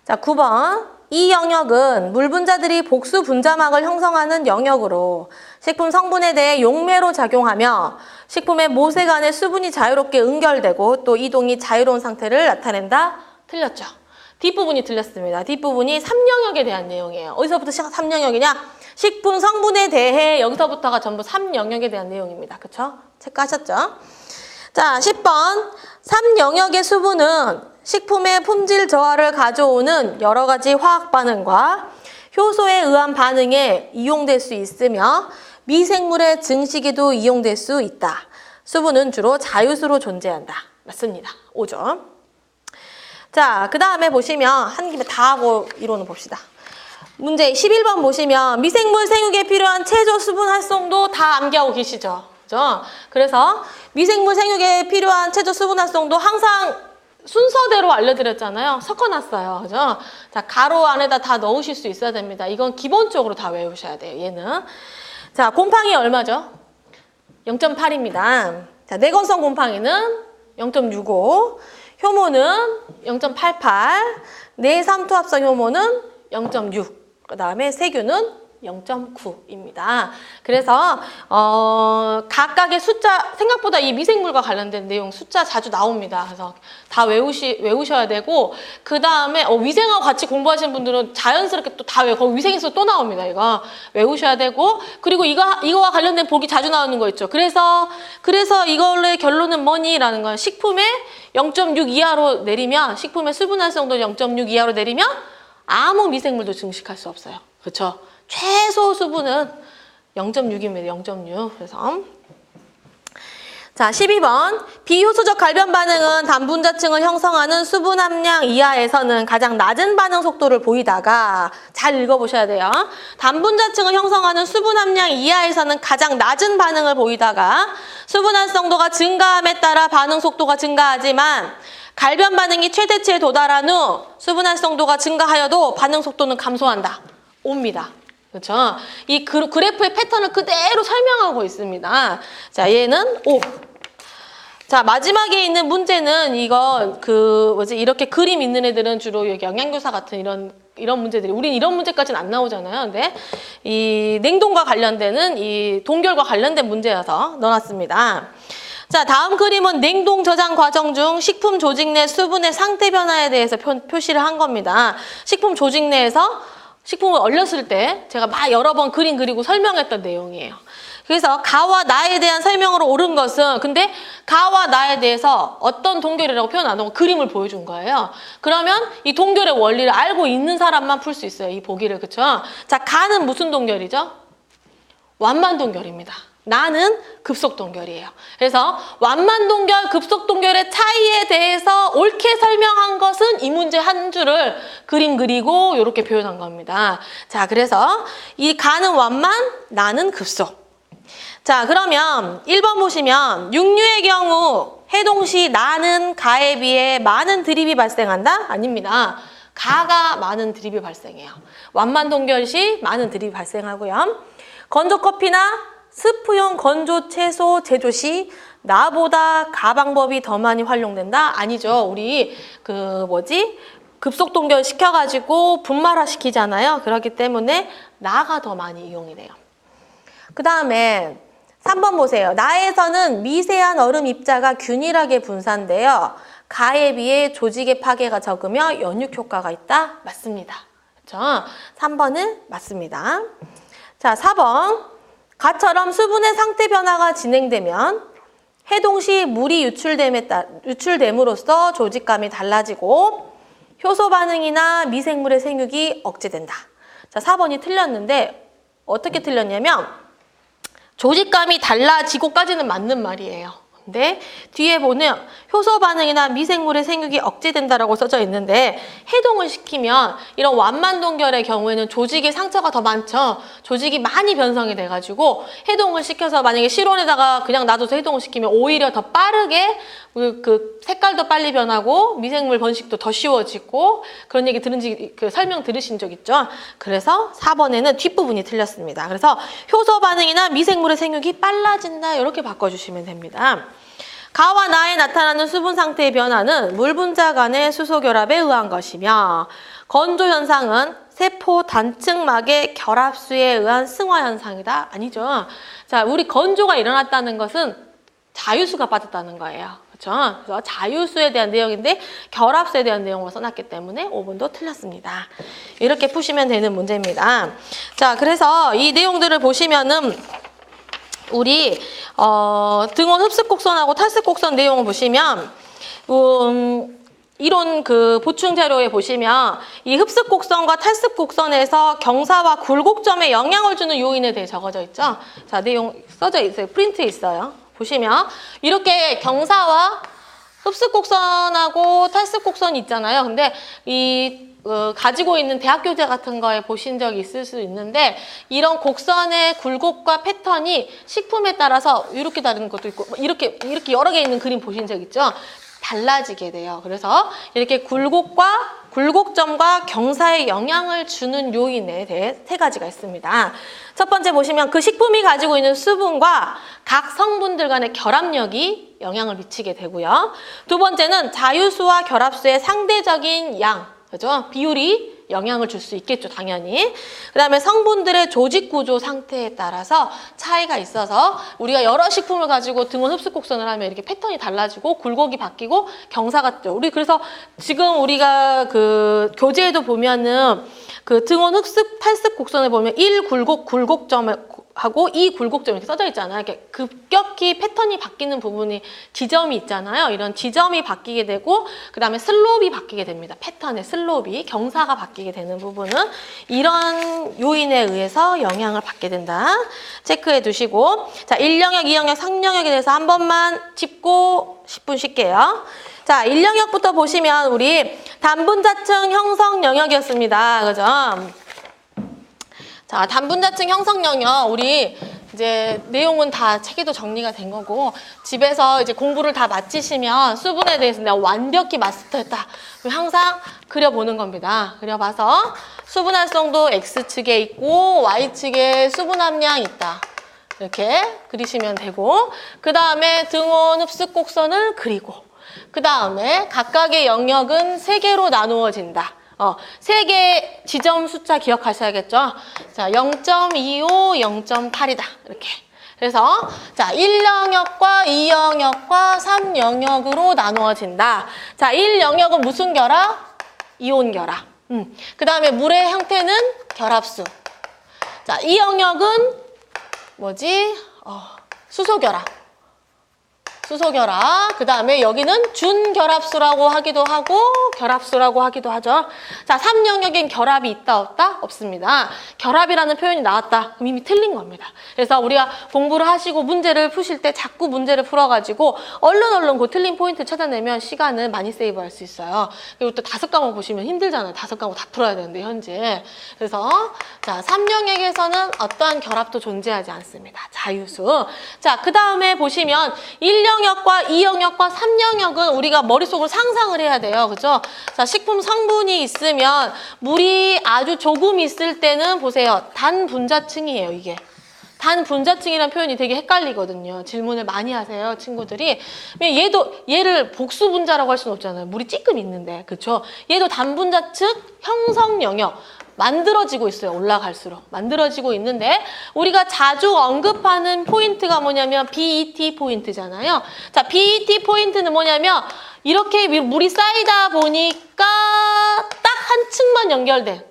자, 9번. 이 영역은 물 분자들이 복수 분자막을 형성하는 영역으로 식품 성분에 대해 용매로 작용하며 식품의 모색 안에 수분이 자유롭게 응결되고 또 이동이 자유로운 상태를 나타낸다. 틀렸죠. 뒷부분이 틀렸습니다. 뒷부분이 3영역에 대한 내용이에요. 어디서부터 시작 3영역이냐? 식품 성분에 대해 여기서부터가 전부 3영역에 대한 내용입니다. 그쵸? 체크하셨죠? 자, 10번. 3영역의 수분은 식품의 품질 저하를 가져오는 여러 가지 화학 반응과 효소에 의한 반응에 이용될 수 있으며 미생물의 증식에도 이용될 수 있다. 수분은 주로 자유수로 존재한다. 맞습니다. 5점. 자, 그 다음에 보시면 한 김에 다 하고 이론을 봅시다. 문제 11번 보시면 미생물 생육에 필요한 최저 수분 활성도 다 암기하고 계시죠? 그죠? 그래서 미생물 생육에 필요한 최저 수분 활성도 항상 순서대로 알려드렸잖아요. 섞어놨어요. 그죠? 자, 가로 안에다 다 넣으실 수 있어야 됩니다. 이건 기본적으로 다 외우셔야 돼요. 얘는. 자, 곰팡이 얼마죠? 0.8입니다. 자, 내건성 곰팡이는 0.65, 효모는 0.88, 내삼투합성 효모는 0.6, 그 다음에 세균은 0.9입니다. 그래서 각각의 숫자, 생각보다 이 미생물과 관련된 내용 숫자 자주 나옵니다. 그래서 다 외우셔야 되고, 그 다음에 위생하고 같이 공부하시는 분들은 자연스럽게 또 다 거기 위생에서 또 나옵니다. 이거 외우셔야 되고, 그리고 이거와 관련된 보기 자주 나오는 거 있죠. 그래서 이걸의 결론은 뭐니? 라는 거예요. 식품에 0.6 이하로 내리면, 식품의 수분 활성도 0.6 이하로 내리면 아무 미생물도 증식할 수 없어요. 그렇죠? 최소 수분은 0.6입니다. 0.6. 그래서 자, 12번. 비효소적 갈변 반응은 단분자층을 형성하는 수분 함량 이하에서는 가장 낮은 반응 속도를 보이다가, 잘 읽어보셔야 돼요. 단분자층을 형성하는 수분 함량 이하에서는 가장 낮은 반응을 보이다가 수분 활성도가 증가함에 따라 반응 속도가 증가하지만 갈변 반응이 최대치에 도달한 후 수분 활성도가 증가하여도 반응 속도는 감소한다. 옵니다. 그렇죠? 이 그래프의 패턴을 그대로 설명하고 있습니다. 자, 얘는 5. 자, 마지막에 있는 문제는 이거 이렇게 그림 있는 애들은 주로 영양교사 같은 이런 문제들이, 우린 이런 문제까지는 안 나오잖아요. 근데 이 냉동과 관련되는 이 동결과 관련된 문제여서 넣어놨습니다. 자, 다음 그림은 냉동 저장 과정 중 식품 조직 내 수분의 상태 변화에 대해서 표시를 한 겁니다. 식품 조직 내에서 식품을 얼렸을 때 제가 막 여러 번 그림 그리고 설명했던 내용이에요. 그래서 가와 나에 대한 설명으로 옳은 것은, 근데 가와 나에 대해서 어떤 동결이라고 표현 안 하고 그림을 보여준 거예요. 그러면 이 동결의 원리를 알고 있는 사람만 풀 수 있어요. 이 보기를. 그쵸? 자, 가는 무슨 동결이죠? 완만 동결입니다. 나는 급속 동결이에요. 그래서 완만 동결, 급속 동결의 차이에 대해서 옳게 설명한 것은 이 문제 한 줄을 그림 그리고 이렇게 표현한 겁니다. 자, 그래서 이 가는 완만, 나는 급속. 자, 그러면 1번 보시면 육류의 경우 해동 시 나는 가에 비해 많은 드립이 발생한다? 아닙니다. 가가 많은 드립이 발생해요. 완만 동결 시 많은 드립이 발생하고요. 건조 커피나 스프용 건조 채소 제조 시 나보다 가 방법이 더 많이 활용된다? 아니죠. 우리 급속 동결시켜가지고 분말화 시키잖아요. 그렇기 때문에 나가 더 많이 이용이 돼요. 그 다음에 3번 보세요. 나에서는 미세한 얼음 입자가 균일하게 분산되어 가에 비해 조직의 파괴가 적으며 연육 효과가 있다? 맞습니다. 그렇죠? 3번은 맞습니다. 자, 4번. 가처럼 수분의 상태 변화가 진행되면 해동 시 물이 유출됨으로써 조직감이 달라지고 효소 반응이나 미생물의 생육이 억제된다. 자, 4번이 틀렸는데 어떻게 틀렸냐면 조직감이 달라지고까지는 맞는 말이에요. 근데 뒤에 보면 효소 반응이나 미생물의 생육이 억제된다라고 써져 있는데 해동을 시키면 이런 완만 동결의 경우에는 조직의 상처가 더 많죠. 조직이 많이 변성이 돼가지고 해동을 시켜서 만약에 실온에다가 그냥 놔둬서 해동을 시키면 오히려 더 빠르게 그 색깔도 빨리 변하고 미생물 번식도 더 쉬워지고 그런 얘기 설명 들으신 적 있죠? 그래서 4번에는 뒷부분이 틀렸습니다. 그래서 효소 반응이나 미생물의 생육이 빨라진다 이렇게 바꿔주시면 됩니다. 가와 나에 나타나는 수분 상태의 변화는 물 분자 간의 수소 결합에 의한 것이며 건조 현상은 세포 단층막의 결합수에 의한 승화 현상이다. 아니죠. 자, 우리 건조가 일어났다는 것은 자유수가 빠졌다는 거예요. 그렇죠? 그래서 자유수에 대한 내용인데 결합수에 대한 내용으로 써놨기 때문에 5번도 틀렸습니다. 이렇게 푸시면 되는 문제입니다. 자, 그래서 이 내용들을 보시면은 우리 등원 흡습 곡선하고 탈습 곡선 내용을 보시면 이론 그 보충 자료에 보시면 이 흡습 곡선과 탈습 곡선에서 경사와 굴곡점에 영향을 주는 요인에 대해 적어져 있죠. 자, 내용 써져 있어요. 프린트에 있어요. 보시면 이렇게 경사와 흡습 곡선하고 탈습 곡선이 있잖아요. 근데 가지고 있는 대학 교재 같은 거에 보신 적이 있을 수 있는데 이런 곡선의 굴곡과 패턴이 식품에 따라서 이렇게 다른 것도 있고 이렇게 여러 개 있는 그림 보신 적 있죠? 달라지게 돼요. 그래서 이렇게 굴곡점과 경사에 영향을 주는 요인에 대해 3가지가 있습니다. 첫 번째 보시면 그 식품이 가지고 있는 수분과 각 성분들 간의 결합력이 영향을 미치게 되고요. 두 번째는 자유수와 결합수의 상대적인 양, 그죠? 비율이 영향을 줄 수 있겠죠, 당연히. 그 다음에 성분들의 조직 구조 상태에 따라서 차이가 있어서 우리가 여러 식품을 가지고 등원 흡습 곡선을 하면 이렇게 패턴이 달라지고 굴곡이 바뀌고 경사가 그래서 지금 우리가 그 교재에도 보면은 그 등원 흡습 탈습 곡선을 보면 1굴곡점하고 2굴곡점 이렇게 써져 있잖아요. 이렇게 급격히 패턴이 바뀌는 부분이 지점이 있잖아요. 이런 지점이 바뀌게 되고 그 다음에 슬롭이 바뀌게 됩니다. 패턴의 슬롭이 경사가 바뀌게 되는 부분은 이런 요인에 의해서 영향을 받게 된다. 체크해 두시고 자 1영역, 2영역, 3영역에 대해서 한 번만 짚고 10분 쉴게요. 자, 1영역부터 보시면 우리 단분자층 형성 영역이었습니다. 그죠? 자, 단분자층 형성 영역 우리 이제 내용은 다 책에도 정리가 된 거고 집에서 이제 공부를 다 마치시면 수분에 대해서 내가 완벽히 마스터했다. 항상 그려보는 겁니다. 그려봐서 수분 활성도 X축에 있고 Y축에 수분 함량이 있다. 이렇게 그리시면 되고 그 다음에 등원 흡습 곡선을 그리고 그 다음에 각각의 영역은 3개로 나누어진다. 3개 지점 숫자 기억하셔야겠죠? 자, 0.25, 0.8이다. 이렇게. 그래서 자, 1영역과 2영역과 3영역으로 나누어진다. 자, 1영역은 무슨 결합? 이온 결합. 그 다음에 물의 형태는 결합수. 자, 2영역은 뭐지? 수소 결합. 수소결합, 그 다음에 여기는 준결합수라고 하기도 하고 결합수라고 하기도 하죠. 자, 3영역엔 결합이 있다 없다? 없습니다. 결합이라는 표현이 나왔다. 그럼 이미 틀린 겁니다. 그래서 우리가 공부를 하시고 문제를 푸실 때 자꾸 문제를 풀어가지고 얼른 그 틀린 포인트 찾아내면 시간을 많이 세이브할 수 있어요. 그리고 또 5과목 보시면 힘들잖아요. 5과목 다 풀어야 되는데 현재. 그래서 자, 3영역에서는 어떠한 결합도 존재하지 않습니다. 자유수. 자, 그 다음에 보시면 1영역과 2영역과 3영역은 우리가 머릿속으로 상상을 해야 돼요. 그죠? 자, 식품 성분이 있으면 물이 아주 조금 있을 때는 보세요. 단분자층이에요, 이게. 단 분자층이라는 표현이 되게 헷갈리거든요. 질문을 많이 하세요, 친구들이. 얘를 복수 분자라고 할 수는 없잖아요. 물이 찌끔 있는데, 그쵸? 얘도 단 분자층 형성 영역. 만들어지고 있어요. 올라갈수록. 만들어지고 있는데 우리가 자주 언급하는 포인트가 뭐냐면 BET 포인트잖아요. 자, BET 포인트는 뭐냐면 이렇게 물이 쌓이다 보니까 딱 한 층만 연결된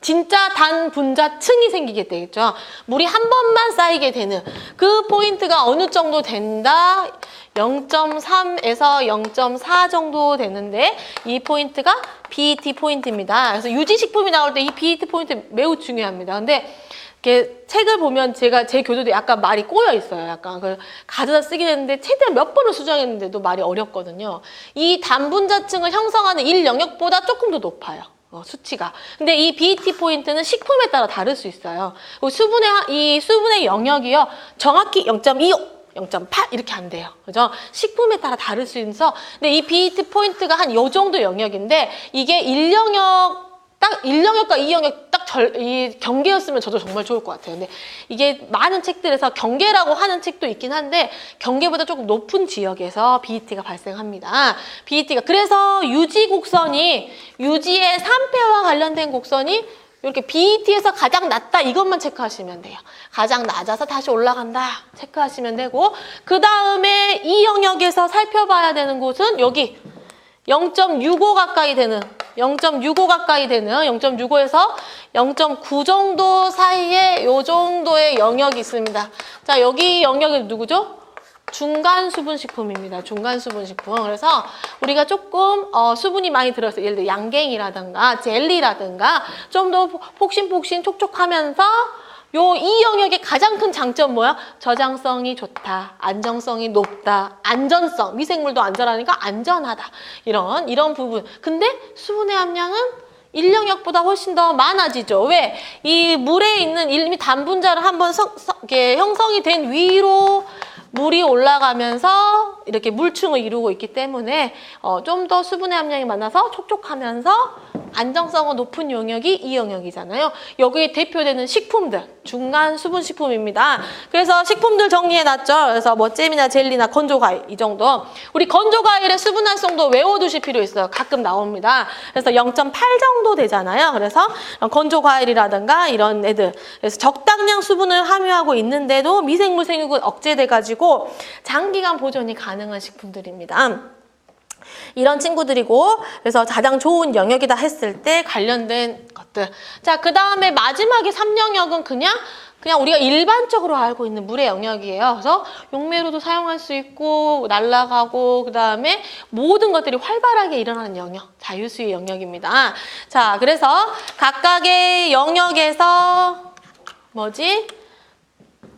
진짜 단 분자층이 생기게 되겠죠. 물이 한 번만 쌓이게 되는 그 포인트가 어느 정도 된다? 0.3에서 0.4 정도 되는데 이 포인트가 BET 포인트입니다. 그래서 유지식품이 나올 때 이 BET 포인트 매우 중요합니다. 근데 이렇게 책을 보면 제 교재도 약간 말이 꼬여 있어요. 약간 그 가져다 쓰게 되는데 최대한 몇 번을 수정했는데도 말이 어렵거든요. 이 단분자층을 형성하는 1영역보다 조금 더 높아요. 수치가. 근데 이 BET 포인트는 식품에 따라 다를 수 있어요. 이 수분의 영역이요. 정확히 0.25, 0.8 이렇게 안 돼요. 그죠? 식품에 따라 다를 수 있어서 근데 이 BET 포인트가 한 요 정도 영역인데 이게 1영역 딱 1영역과 2영역 딱 이 경계였으면 저도 정말 좋을 것 같아요. 근데 이게 많은 책들에서 경계라고 하는 책도 있긴 한데 경계보다 조금 높은 지역에서 BET가 발생합니다. BET가 그래서 유지의 3패와 관련된 곡선이 이렇게 BET에서 가장 낮다 이것만 체크하시면 돼요. 가장 낮아서 다시 올라간다 체크하시면 되고 그 다음에 이 영역에서 살펴봐야 되는 곳은 여기 0.65 가까이 되는 0.65에서 0.9 정도 사이에 요 정도의 영역이 있습니다. 자, 여기 영역이 누구죠? 중간 수분 식품입니다. 중간 수분 식품. 그래서 우리가 조금 수분이 많이 들어있어요. 예를 들어 양갱이라든가 젤리라든가 좀 더 폭신폭신 촉촉하면서 이 영역의 가장 큰 장점 뭐야? 저장성이 좋다, 안정성이 높다, 안전성, 미생물도 안전하니까 안전하다. 이런 부분. 근데 수분의 함량은 1영역보다 훨씬 더 많아지죠. 왜? 이 물에 있는 이미 단분자를 한번 형성이 된 위로 물이 올라가면서 이렇게 물층을 이루고 있기 때문에 좀 더 수분의 함량이 많아서 촉촉하면서 안정성은 높은 영역이 이 영역이잖아요. 여기에 대표되는 식품들, 중간 수분 식품입니다. 그래서 식품들 정리해놨죠. 그래서 뭐 잼이나 젤리나 건조과일 이 정도. 우리 건조과일의 수분 활성도 외워두실 필요 있어요. 가끔 나옵니다. 그래서 0.8 정도 되잖아요. 그래서 건조과일이라든가 이런 애들. 그래서 적당량 수분을 함유하고 있는데도 미생물 생육은 억제돼가지고 장기간 보존이 가능한 식품들입니다. 이런 친구들이고 그래서 가장 좋은 영역이다 했을 때 관련된 것들. 자, 그 다음에 마지막에 3영역은 그냥 우리가 일반적으로 알고 있는 물의 영역이에요. 그래서 용매로도 사용할 수 있고 날아가고 그 다음에 모든 것들이 활발하게 일어나는 영역, 자유수의 영역입니다. 자, 그래서 각각의 영역에서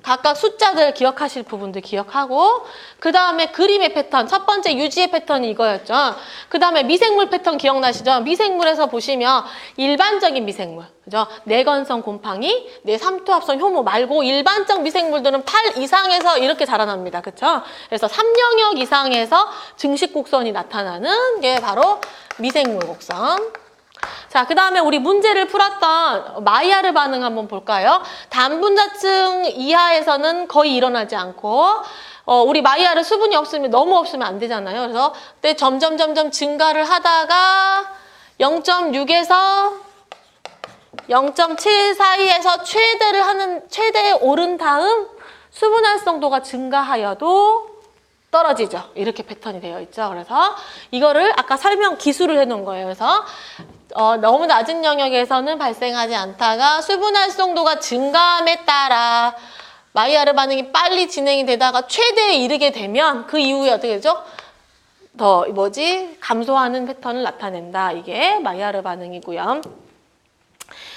각각 숫자들 기억하실 부분들 기억하고 그 다음에 그림의 패턴, 첫 번째 유지의 패턴이 이거였죠. 그 다음에 미생물 패턴 기억나시죠? 미생물에서 보시면 일반적인 미생물, 그죠? 내건성 곰팡이, 내삼투압성 효모 말고 일반적 미생물들은 8 이상에서 이렇게 자라납니다. 그쵸? 그래서 3영역 이상에서 증식 곡선이 나타나는 게 바로 미생물 곡선. 자, 그 다음에 우리 문제를 풀었던 마이야르 반응 한번 볼까요? 단분자층 이하에서는 거의 일어나지 않고 우리 마이야르 수분이 너무 없으면 안 되잖아요. 그래서 그때 점점 증가를 하다가 0.6에서 0.7 사이에서 최대에 오른 다음 수분 활성도가 증가하여도 떨어지죠. 이렇게 패턴이 되어 있죠. 그래서 이거를 아까 기술을 해놓은 거예요. 그래서 너무 낮은 영역에서는 발생하지 않다가 수분 활성도가 증가함에 따라 마이야르 반응이 빨리 진행이 되다가 최대에 이르게 되면 그 이후에 어떻게 되죠? 감소하는 패턴을 나타낸다. 이게 마이야르 반응이고요.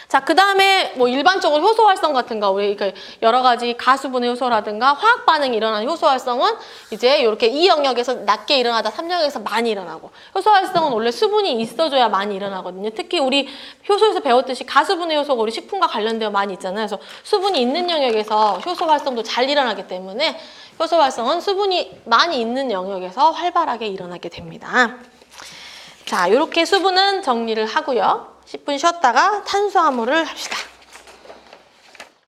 자, 그 다음에 일반적으로 효소 활성 같은 거, 우리 여러 가지 가수분해 효소라든가 화학 반응이 일어나는 효소 활성은 이제 이렇게 이 영역에서 낮게 일어나다 3영역에서 많이 일어나고, 효소 활성은 원래 수분이 있어줘야 많이 일어나거든요. 특히 우리 효소에서 배웠듯이 가수분해 효소가 우리 식품과 관련되어 많이 있잖아요. 그래서 수분이 있는 영역에서 효소 활성도 잘 일어나기 때문에 효소 활성은 수분이 많이 있는 영역에서 활발하게 일어나게 됩니다. 자, 이렇게 수분은 정리를 하고요. 10분 쉬었다가 탄수화물을 합시다.